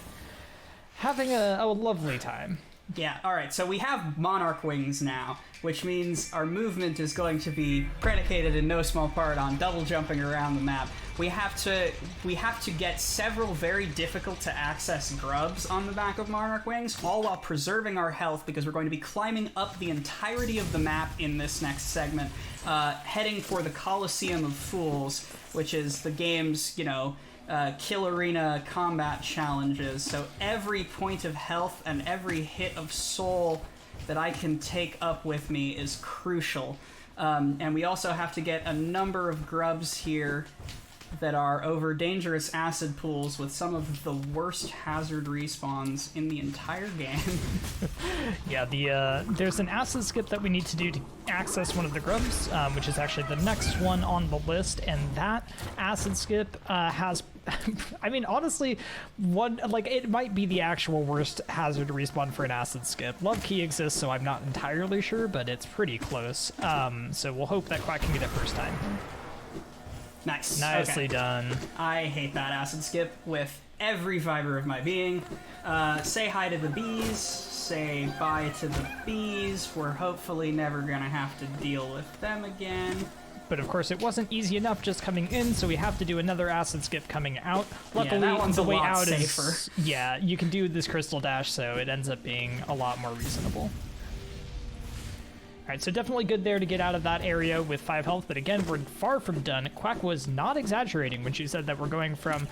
having a lovely time. Yeah, alright, so we have Monarch Wings now, which means our movement is going to be predicated in no small part on double jumping around the map. We have to get several very difficult to access grubs on the back of Monarch Wings, all while preserving our health, because we're going to be climbing up the entirety of the map in this next segment, heading for the Coliseum of Fools, which is the game's, kill arena combat challenges. So every point of health and every hit of soul that I can take up with me is crucial. And we also have to get a number of grubs here that are over dangerous acid pools with some of the worst hazard respawns in the entire game. Yeah, there's an acid skip that we need to do to access one of the grubs, which is actually the next one on the list, and that acid skip has I mean, honestly, it might be the actual worst hazard respawn for an acid skip. Love Key exists, so I'm not entirely sure, but it's pretty close. So we'll hope that Quack can get it first time. Nice. Nicely done. I hate that acid skip with every fiber of my being. Say hi to the bees. Say bye to the bees. We're hopefully never gonna have to deal with them again. But of course, it wasn't easy enough just coming in, so we have to do another acid skip coming out. Luckily, that one's the a way lot out safer. is you can do this crystal dash, so it ends up being a lot more reasonable. All right, so definitely good there to get out of that area with 5 health, but again, we're far from done. Quack was not exaggerating when she said that we're going from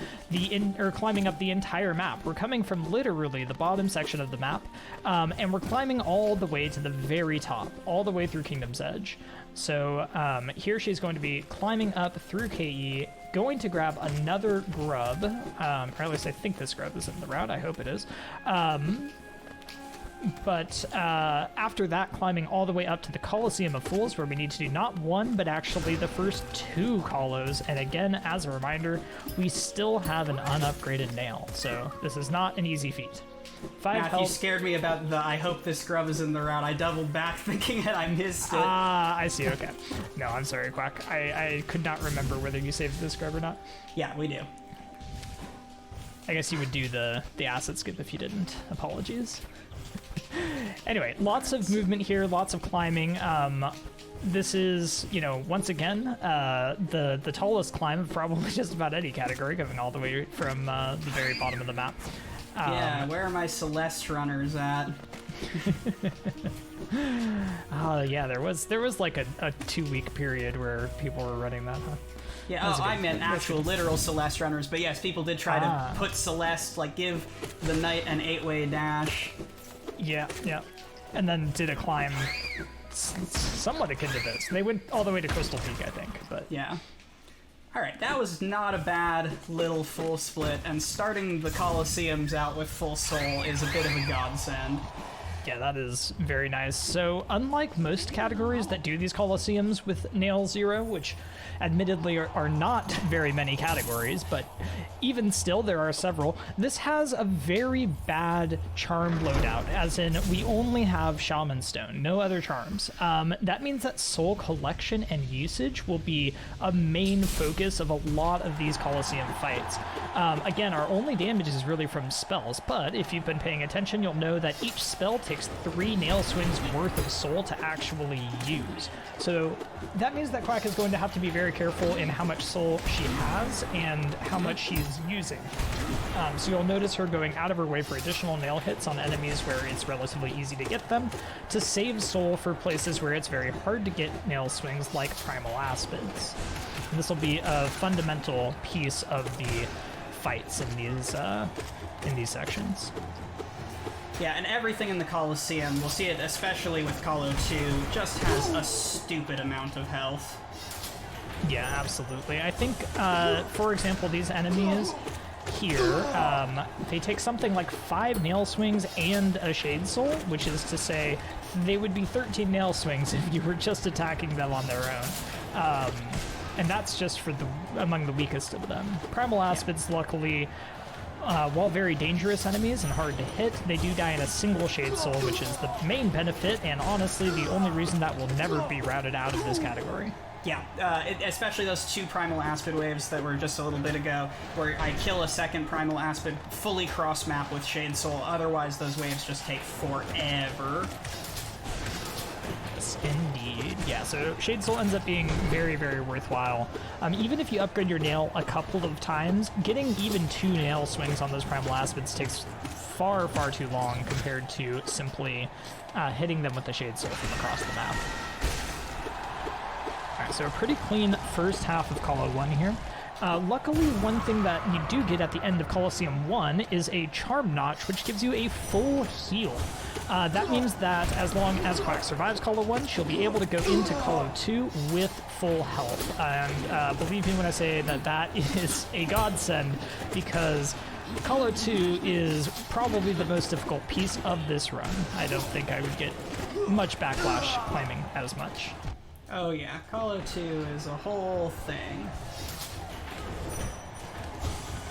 climbing up the entire map. We're coming from literally the bottom section of the map, and we're climbing all the way to the very top, all the way through Kingdom's Edge. So here she's going to be climbing up through KE, going to grab another grub, or at least I think this grub is in the route. I hope it is. But after that, climbing all the way up to the Coliseum of Fools, where we need to do not one, but actually the first 2 colos. And again, as a reminder, we still have an unupgraded nail, so this is not an easy feat. 5 Matthew health. scared me about the I hope this grub is in the route. I doubled back thinking that I missed it. I see, okay. No, I'm sorry, Quack. I could not remember whether you saved this grub or not. Yeah, we do. I guess you would do the acid skip if you didn't. Apologies. Anyway, lots of movement here, lots of climbing. This is, once again, the tallest climb of probably just about any category, going all the way from the very bottom of the map. Yeah, where are my Celeste runners at? Yeah, there was like a 2-week period where people were running that, huh? Yeah, I meant actual literal Celeste runners, but yes, people did try to put Celeste, give the knight an 8-way dash. Yeah. And then did a climb somewhat akin to this. They went all the way to Crystal Peak, I think, but... Yeah. Alright, that was not a bad little full split, and starting the Colosseums out with full soul is a bit of a godsend. Yeah, that is very nice. So, unlike most categories that do these Colosseums with Nail 0, which admittedly are not very many categories, but even still there are several, this has a very bad charm loadout, as in we only have Shaman Stone, no other charms. That means that soul collection and usage will be a main focus of a lot of these Colosseum fights. Again, our only damage is really from spells, but if you've been paying attention, you'll know that each spell takes 3 nail swings worth of soul to actually use. So that means that Quack is going to have to be very careful in how much soul she has and how much she's using. So you'll notice her going out of her way for additional nail hits on enemies where it's relatively easy to get them, to save soul for places where it's very hard to get nail swings like Primal Aspids. And this will be a fundamental piece of the fights in these sections. Yeah, and everything in the Colosseum, we'll see it especially with Colo 2, just has a stupid amount of health. Yeah, absolutely. I think, for example, these enemies here, they take something like 5 nail swings and a Shade Soul, which is to say they would be 13 nail swings if you were just attacking them on their own. And that's just for among the weakest of them. Primal Aspids, luckily, while very dangerous enemies and hard to hit, they do die in a single Shade Soul, which is the main benefit, and honestly the only reason that will never be routed out of this category. Yeah, especially those 2 Primal Aspid waves that were just a little bit ago, where I kill a second Primal Aspid, fully cross-map with Shade Soul, otherwise those waves just take forever. Yes, indeed. Yeah, so Shade Soul ends up being very, very worthwhile. Even if you upgrade your nail a couple of times, getting even 2 nail swings on those Primal Aspids takes far, far too long compared to simply hitting them with the Shade Soul from across the map. Alright, so a pretty clean first half of Colo 1 here. Luckily, one thing that you do get at the end of Coliseum 1 is a Charm Notch, which gives you a full heal. That means that as long as Quack survives Colo 1, she'll be able to go into Colo 2 with full health. And believe me when I say that that is a godsend, because Colo 2 is probably the most difficult piece of this run. I don't think I would get much backlash claiming as much. Oh yeah, Colo 2 is a whole thing.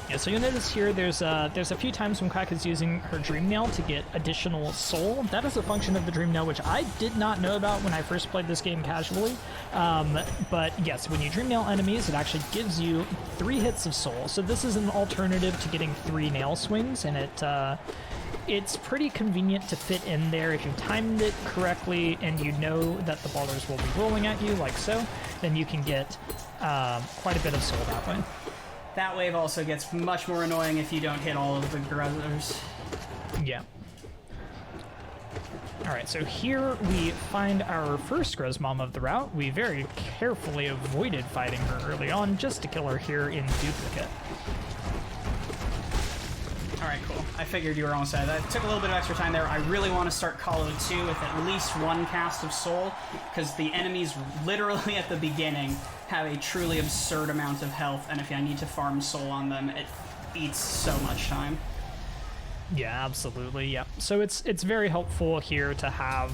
Yeah, so you'll notice here there's a few times when Quack is using her Dream Nail to get additional soul. That is a function of the Dream Nail, which I did not know about when I first played this game casually. But yes, when you Dream Nail enemies, it actually gives you 3 hits of soul. So this is an alternative to getting 3 nail swings, and it's pretty convenient to fit in there. If you timed it correctly and you know that the ballers will be rolling at you like so, then you can get quite a bit of soul that way. That wave also gets much more annoying if you don't hit all of the gruzzers. Yeah. Alright, so here we find our first Grozmom of the route. We very carefully avoided fighting her early on just to kill her here in duplicate. Alright, cool. I figured you were almost at it. That took a little bit of extra time there. I really want to start Colo 2 with at least 1 cast of soul, because the enemies literally at the beginning have a truly absurd amount of health, and if I need to farm soul on them, it eats so much time. Yeah, absolutely, yeah. So it's very helpful here to have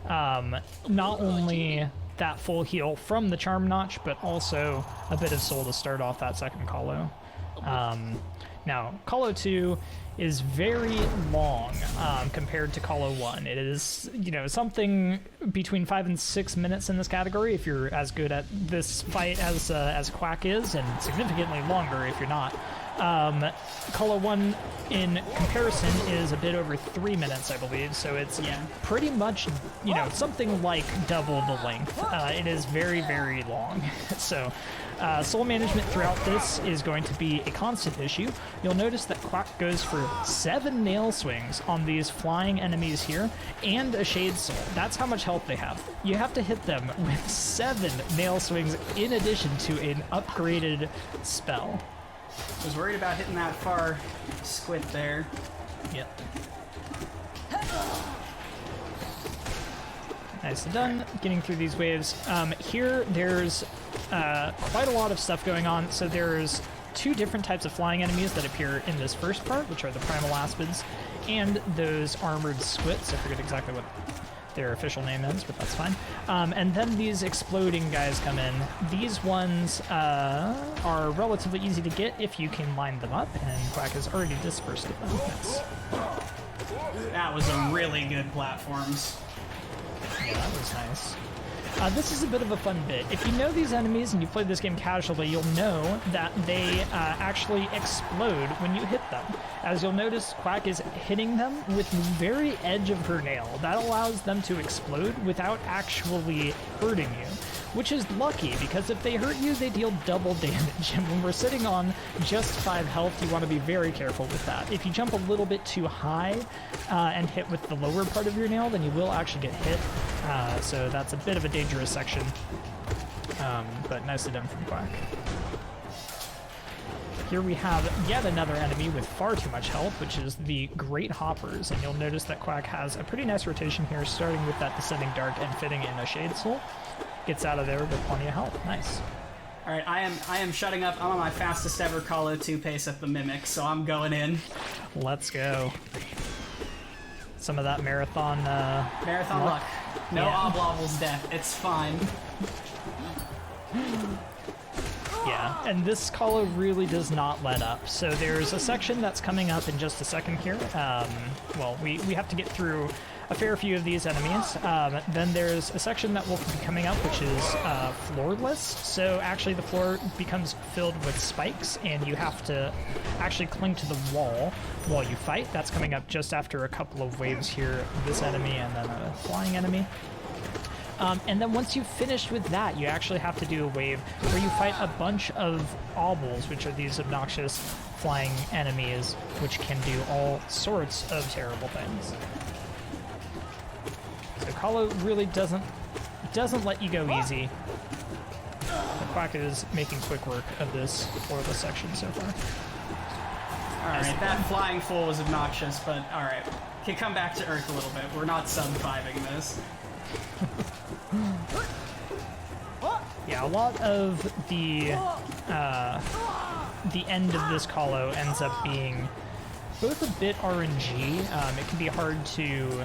not only that full heal from the Charm Notch, but also a bit of soul to start off that second Colo. Now, Colo 2 is very long compared to Colo 1. It is, something between 5 and 6 minutes in this category if you're as good at this fight as Quack is, and significantly longer if you're not. Colo 1, in comparison, is a bit over 3 minutes, I believe, so it's pretty much, something like double the length. It is very, very long. So, soul management throughout this is going to be a constant issue. You'll notice that Quack goes for 7 nail swings on these flying enemies here, and a Shade Soul. That's how much health they have. You have to hit them with 7 nail swings in addition to an upgraded spell. Was worried about hitting that far squid there. Yep. Nicely done, getting through these waves. Here, there's quite a lot of stuff going on. So there's 2 different types of flying enemies that appear in this first part, which are the Primal Aspids and those Armored Squits. I forget exactly what their official name is, but that's fine. And then these exploding guys come in. These ones are relatively easy to get if you can line them up, and Quack has already dispersed of them. Yes. That was a really good platforms. Yeah, that was nice. This is a bit of a fun bit. If you know these enemies and you played this game casually, you'll know that they actually explode when you hit them. As you'll notice, Quack is hitting them with the very edge of her nail. That allows them to explode without actually hurting you, which is lucky, because if they hurt you, they deal double damage. And when we're sitting on just 5 health, you want to be very careful with that. If you jump a little bit too high and hit with the lower part of your nail, then you will actually get hit. So that's a bit of a dangerous section, but nicely done from Quack. Here we have yet another enemy with far too much health, which is the Great Hoppers, and you'll notice that Quack has a pretty nice rotation here, starting with that Descending Dark and fitting in a Shade Soul. Gets out of there with plenty of health. Nice. All right, I am shutting up. I'm on my fastest ever Call of 2 pace at the Mimic, so I'm going in. Let's go. Some of that marathon. Marathon luck. No Oblovel's death. It's fine. Yeah, and this Colo really does not let up. So there's a section that's coming up in just a second here. Well, we have to get through a fair few of these enemies. Then there's a section that will be coming up, which is floorless. So actually the floor becomes filled with spikes, and you have to actually cling to the wall while you fight. That's coming up just after a couple of waves here. This enemy and then a flying enemy. And then once you've finished with that, you actually have to do a wave where you fight a bunch of obels, which are these obnoxious flying enemies, which can do all sorts of terrible things. So Colo really doesn't let you go easy. The Quack is making quick work of this floorless section so far. Alright, that flying fool was obnoxious, but alright. Can come back to Earth a little bit. We're not sub-5ing this. Yeah, a lot of the end of this Colo ends up being both a bit RNG. It can be hard to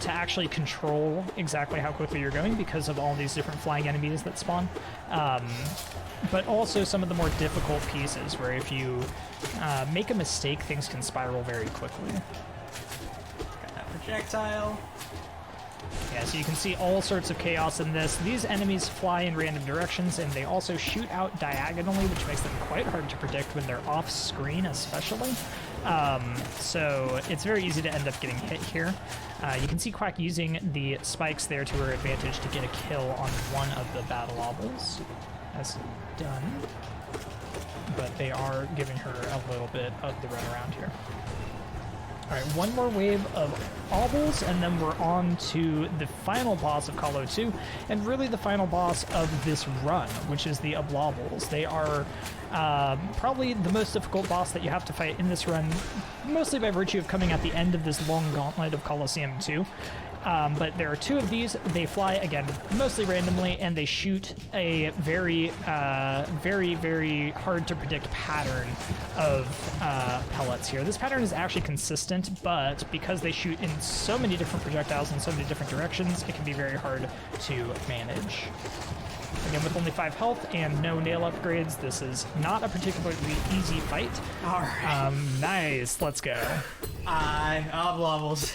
actually control exactly how quickly you're going because of all these different flying enemies that spawn. But also some of the more difficult pieces where if you make a mistake, things can spiral very quickly. Got that projectile. Yeah, so you can see all sorts of chaos in this. These enemies fly in random directions, and they also shoot out diagonally, which makes them quite hard to predict when they're off-screen, especially. So it's very easy to end up getting hit here. You can see Quack using the spikes there to her advantage to get a kill on one of the battle obels. That's done. But they are giving her a little bit of the runaround here. Alright, one more wave of obels, and then we're on to the final boss of Colo 2, and really the final boss of this run, which is the Oblobels. They are probably the most difficult boss that you have to fight in this run, mostly by virtue of coming at the end of this long gauntlet of Colosseum 2. But there are two of these. They fly, again, mostly randomly, and they shoot a very, very hard to predict pattern of pellets here. This pattern is actually consistent, but because they shoot in so many different projectiles in so many different directions, it can be very hard to manage. Again, with only 5 health and no nail upgrades, this is not a particularly easy fight. Alright. Nice, let's go. Oblobels.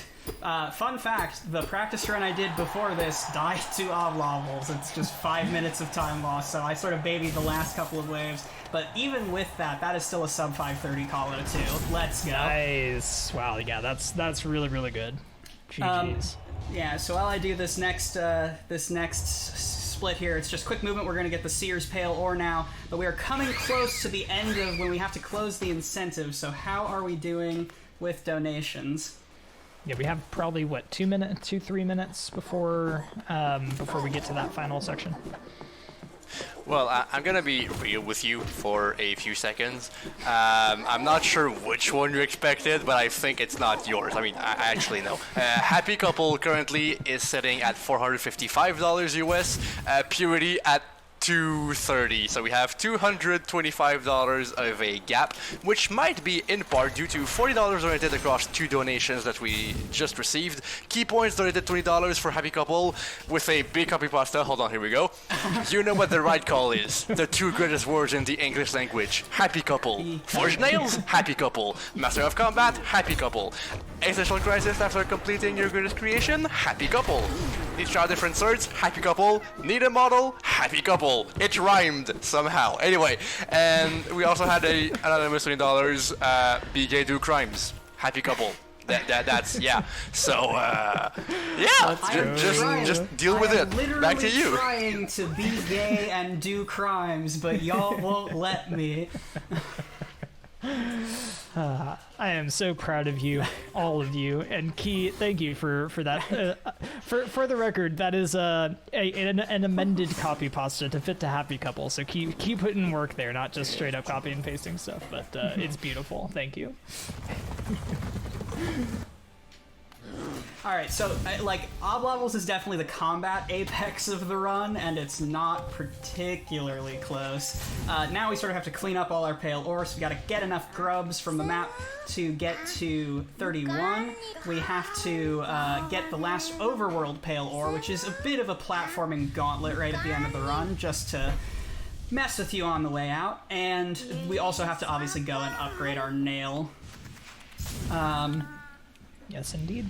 Fun fact, the practice run I did before this died to Oblobels. It's just 5 minutes of time lost, so I sort of babied the last couple of waves. But even with that, that is still a sub 530 Colo 2. Let's go. Nice. Wow, yeah, that's really, really good. GG's. Yeah, so while I do this next split here, it's just quick movement. We're going to get the Seer's Pale Ore now, but we are coming close to the end of when we have to close the incentive, so how are we doing with donations? Yeah, we have probably, what, 3 minutes before we get to that final section. Well, I'm gonna be real with you for a few seconds. I'm not sure which one you expected, but I think it's not yours. I mean, I actually know. Happy Couple currently is sitting at $455 US. Purity at $230, so we have $225 of a gap, which might be in part due to $40 donated across 2 donations that we just received. Key points donated $20 for Happy Couple with a big copy pasta. Hold on, here we go. You know what the right call is. The 2 greatest words in the English language. Happy Couple. Forged Nails? Happy Couple. Master of Combat? Happy Couple. Existential Crisis after completing your greatest creation? Happy Couple. Need to try different swords? Happy Couple. Need a model? Happy Couple. It rhymed somehow. Anyway, and we also had another $20. Be gay, do crimes. Happy Couple. That's yeah. So yeah, just deal with it. Back to you. Trying to be gay and do crimes, but y'all won't let me. I am so proud of you, all of you, and Key, thank you for that. For the record, that is an amended copy pasta to fit to Happy Couple, so keep putting work there, not just straight up copy and pasting stuff, but it's beautiful. Thank you. All right, so Ob Levels is definitely the combat apex of the run, and it's not particularly close. Now we sort of have to clean up all our pale ores. We got to get enough grubs from the map to get to 31. We have to get the last overworld pale ore, which is a bit of a platforming gauntlet right at the end of the run, just to mess with you on the way out. And we also have to obviously go and upgrade our nail. Yes, indeed.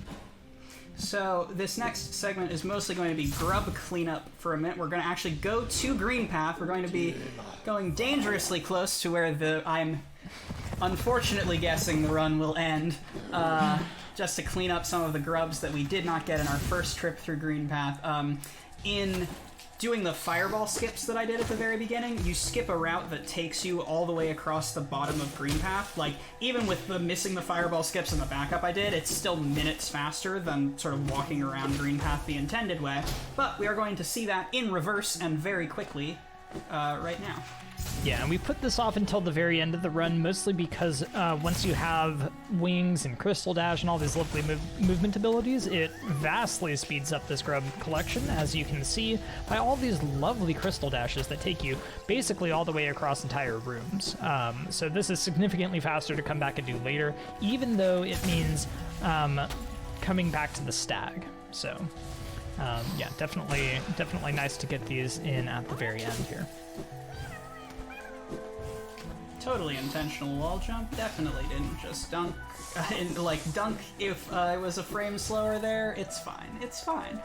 So this next segment is mostly going to be grub cleanup for a minute. We're going to actually go to Green Path. We're going to be going dangerously close to where I'm unfortunately guessing the run will end, just to clean up some of the grubs that we did not get in our first trip through Green Path. In doing the fireball skips that I did at the very beginning, you skip a route that takes you all the way across the bottom of Green Path. Like, even with missing the fireball skips and the backup I did, it's still minutes faster than sort of walking around Green Path the intended way. But we are going to see that in reverse and very quickly right now. Yeah, and we put this off until the very end of the run, mostly because once you have wings and crystal dash and all these lovely movement abilities, it vastly speeds up this grub collection, as you can see by all these lovely crystal dashes that take you basically all the way across entire rooms. So this is significantly faster to come back and do later, even though it means coming back to the stag. So yeah, definitely nice to get these in at the very end here. Totally intentional wall jump. Definitely didn't just dunk. Dunk if I was a frame slower there. It's fine. It's fine.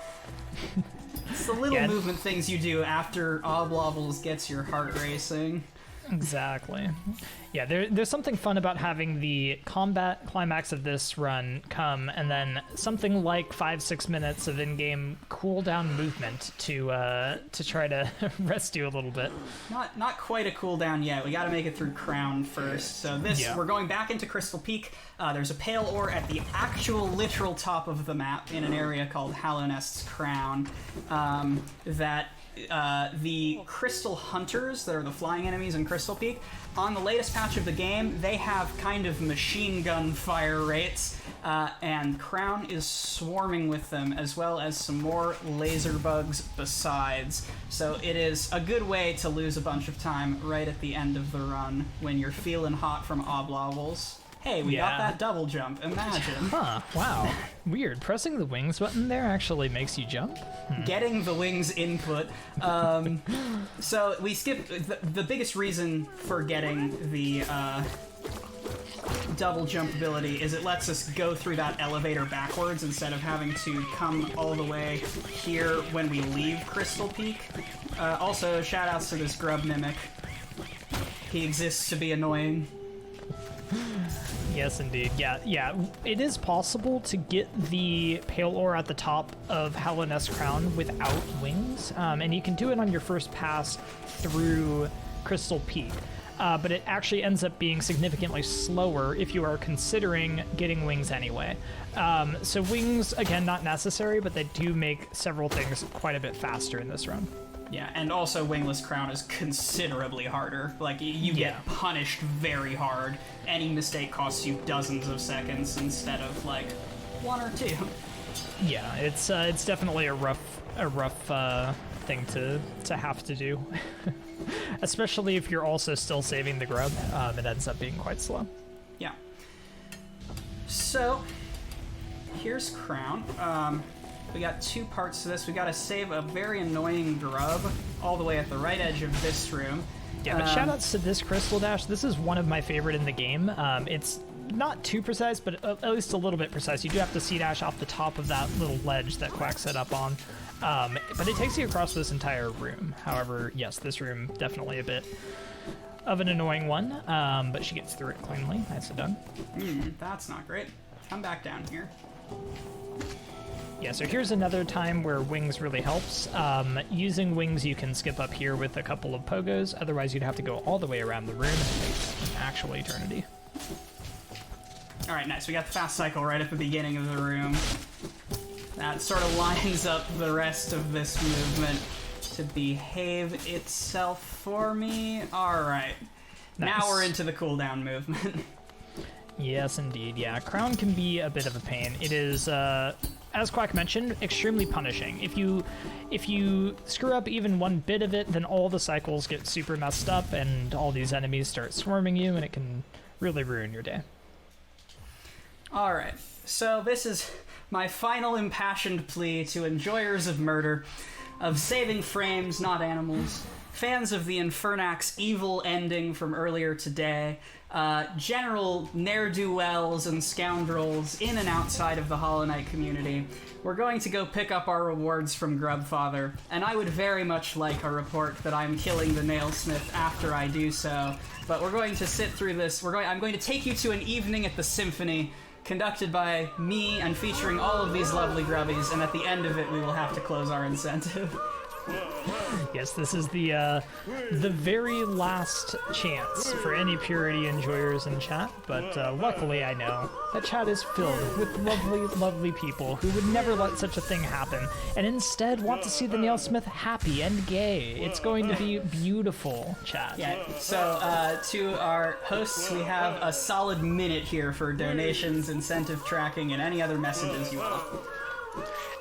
It's the little movement things you do after Ob Levels gets your heart racing. Exactly. Yeah, there's something fun about having the combat climax of this run come, and then something like 5-6 minutes of in-game cooldown movement to try to rest you a little bit. Not quite a cooldown yet. We got to make it through Crown first. So we're going back into Crystal Peak. There's a pale ore at the actual literal top of the map in an area called Hallownest's Crown that the Crystal Hunters, that are the flying enemies in Crystal Peak, on the latest patch of the game, they have kind of machine gun fire rates, and Crown is swarming with them, as well as some more laser bugs besides. So it is a good way to lose a bunch of time right at the end of the run when you're feeling hot from Ob Levels. Hey, we got that double jump, imagine. Huh, wow. Weird. Pressing the wings button there actually makes you jump? Getting the wings input. So we skipped the biggest reason for getting the double jump ability is it lets us go through that elevator backwards instead of having to come all the way here when we leave Crystal Peak. Also, shout outs to this grub mimic. He exists to be annoying. Yes, indeed. Yeah. It is possible to get the pale ore at the top of Hallownest Crown without wings, and you can do it on your first pass through Crystal Peak. But it actually ends up being significantly slower if you are considering getting wings anyway. So wings, again, not necessary, but they do make several things quite a bit faster in this run. Yeah, and also Wingless Crown is considerably harder. Like, you get punished very hard. Any mistake costs you dozens of seconds instead of, like, 1 or 2. Yeah, it's definitely a rough thing to have to do. Especially if you're also still saving the grub, it ends up being quite slow. Yeah. So, here's Crown. We got 2 parts to this. We got to save a very annoying grub all the way at the right edge of this room. Yeah, but shoutouts to this Crystal Dash. This is one of my favorite in the game. It's not too precise, but at least a little bit precise. You do have to C-dash off the top of that little ledge that Quack set up on. But it takes you across this entire room. However, yes, this room definitely a bit of an annoying one, but she gets through it cleanly. Nicely done. That's not great. Come back down here. Yeah, so here's another time where wings really helps. Using wings, you can skip up here with a couple of pogos. Otherwise, you'd have to go all the way around the room, and it takes an actual eternity. All right, nice. We got the fast cycle right at the beginning of the room. That sort of lines up the rest of this movement to behave itself for me. All right. Nice. Now we're into the cooldown movement. Yes, indeed. Yeah, Crown can be a bit of a pain. It is as Quack mentioned, extremely punishing. If you screw up even one bit of it, then all the cycles get super messed up, and all these enemies start swarming you, and it can really ruin your day. All right, so this is my final impassioned plea to enjoyers of murder, of saving frames, not animals, fans of the Infernax evil ending from earlier today, general ne'er-do-wells and scoundrels in and outside of the Hollow Knight community. We're going to go pick up our rewards from Grubfather, and I would very much like a report that I'm killing the Nailsmith after I do so, but we're going to sit through this. I'm going to take you to an evening at the Symphony, conducted by me and featuring all of these lovely grubbies, and at the end of it we will have to close our incentive. Yes, this is the very last chance for any Purity enjoyers in chat, but luckily I know that chat is filled with lovely, lovely people who would never let such a thing happen, and instead want to see the Nailsmith happy and gay. It's going to be beautiful, chat. Yeah, so to our hosts, we have a solid minute here for donations, incentive tracking, and any other messages you want.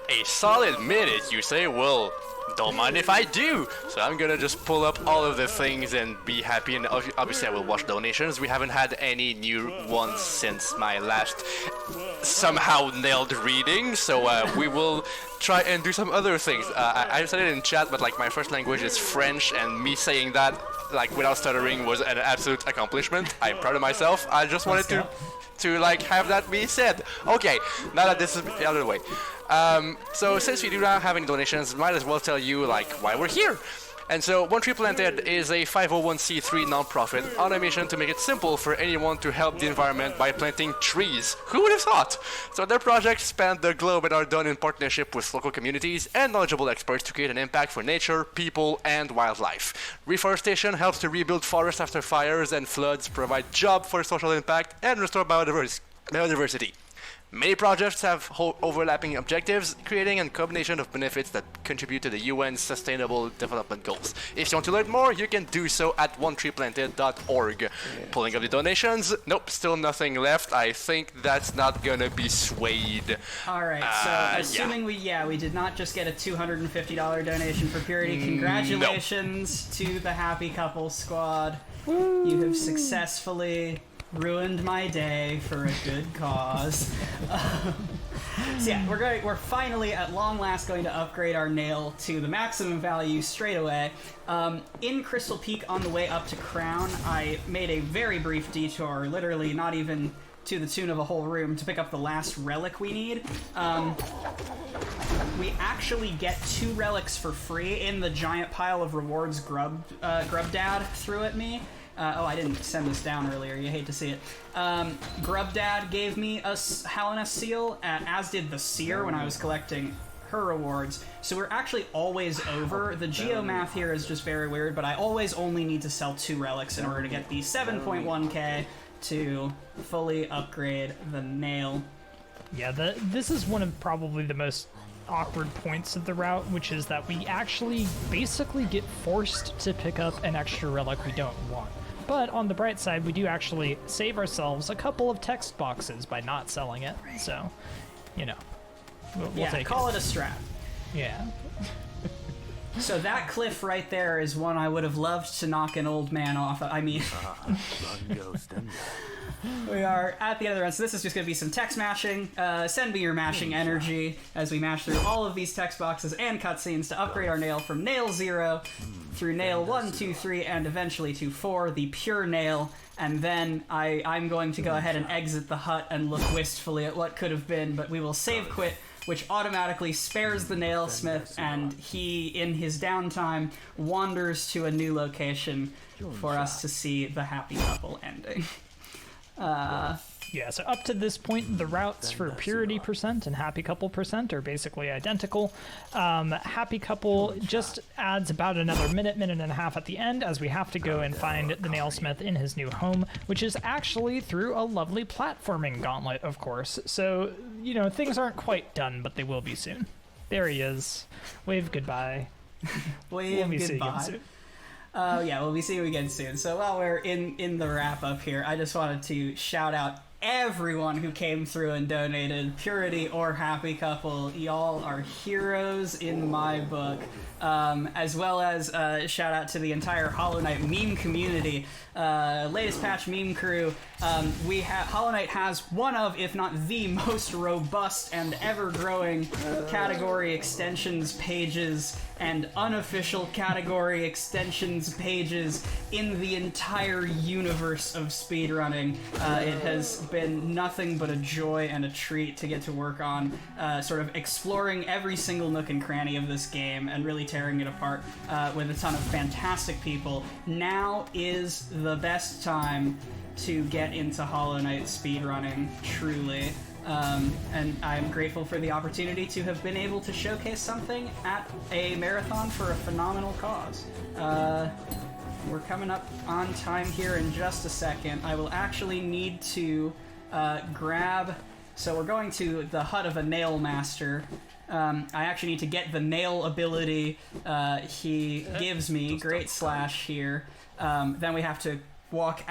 A solid minute, you say? Well, don't mind if I do. So I'm gonna just pull up all of the things and be happy, and obviously I will watch donations. We haven't had any new ones since my last somehow nailed reading, so we will try and do some other things. I said it in chat, but like my first language is French, and me saying that like without stuttering was an absolute accomplishment. I'm proud of myself. I just wanted to like have that be said. Okay, now that this is the other way. So since we do not have any donations, might as well tell you like why we're here. And so One Tree Planted is a 501c3 nonprofit on a mission to make it simple for anyone to help the environment by planting trees. Who would have thought? So their projects span the globe and are done in partnership with local communities and knowledgeable experts to create an impact for nature, people, and wildlife. Reforestation helps to rebuild forests after fires and floods, provide jobs for social impact, and restore biodiversity. Many projects have overlapping objectives, creating a combination of benefits that contribute to the UN's Sustainable Development Goals. If you want to learn more, you can do so at onetreeplanted.org. Yeah. Pulling up the donations. Nope, still nothing left. I think that's not gonna be swayed. Alright, so assuming we did not just get a $250 donation for Purity, congratulations to the Happy Couple Squad. Woo. You have successfully ruined my day for a good cause. So yeah, we're finally at long last going to upgrade our nail to the maximum value straight away. In Crystal Peak on the way up to Crown, I made a very brief detour, literally not even to the tune of a whole room, to pick up the last relic we need. We actually get 2 relics for free in the giant pile of rewards Grubdad threw at me. I didn't send this down earlier. You hate to see it. Grubdad gave me a Hallownest seal, as did the Seer when I was collecting her rewards. So we're actually always over. The geomath here is just very weird, but I always only need to sell 2 relics in order to get the 7.1k to fully upgrade the nail. Yeah, this is one of probably the most awkward points of the route, which is that we actually basically get forced to pick up an extra relic we don't want. But on the bright side, we do actually save ourselves a couple of text boxes by not selling it. So, you know, we'll take call it a strat. Yeah. So that cliff right there is one I would have loved to knock an old man off of. I mean, we are at the other end, so this is just going to be some text mashing. Send me your mashing energy as we mash through all of these text boxes and cutscenes to upgrade our nail from nail 0 through nail 1, 2, 3, and eventually to 4, the pure nail. And then I'm going to go ahead and exit the hut and look wistfully at what could have been, but we will save quit, which automatically spares the Nailsmith, and he, in his downtime, wanders to a new location for us to see the Happy Couple ending. Yeah, so up to this point, the routes for Purity % and Happy Couple % are basically identical. Happy Couple just adds about another minute and a half at the end, as we have to go and find the Nailsmith in his new home, which is actually through a lovely platforming gauntlet, of course. So, you know, things aren't quite done, but they will be soon. There he is. Wave goodbye. Wave goodbye. We'll be seeing you again soon. So while we're in the wrap up here, I just wanted to shout out everyone who came through and donated, Purity or Happy Couple. Y'all are heroes in my book. As well as shout out to the entire Hollow Knight meme community. Latest patch meme crew. Hollow Knight has one of, if not the most robust and ever-growing category extensions pages and unofficial category extensions pages in the entire universe of speedrunning. It has been nothing but a joy and a treat to get to work on sort of exploring every single nook and cranny of this game and really tearing it apart with a ton of fantastic people. Now is the best time to get into Hollow Knight speedrunning, truly. And I'm grateful for the opportunity to have been able to showcase something at a marathon for a phenomenal cause. We're coming up on time here in just a second. I will actually need to grab... So we're going to the hut of a nail master. I actually need to get the nail ability he gives me. Great slash here. Then we have to walk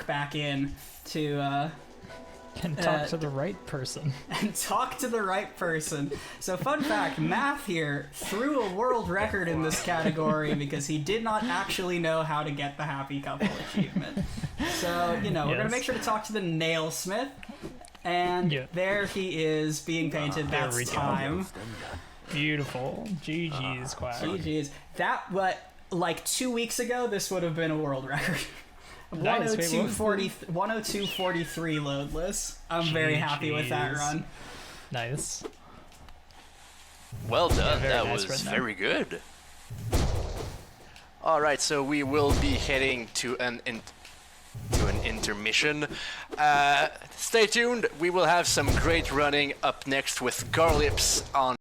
back in to... And talk to the right person. And talk to the right person. So fun fact, Math here threw a world record in this category because he did not actually know how to get the Happy Couple achievement. So, we're going to make sure to talk to the Nailsmith. And there he is being painted. That's time. Beautiful. GG's, Quack. GG's. That, 2 weeks ago, this would have been a world record. Nice. 102.43 loadless. I'm very happy with that run. Nice. Well done. Yeah, that nice was run very good. All right, so we will be heading to an intermission. Stay tuned. We will have some great running up next with Garlips on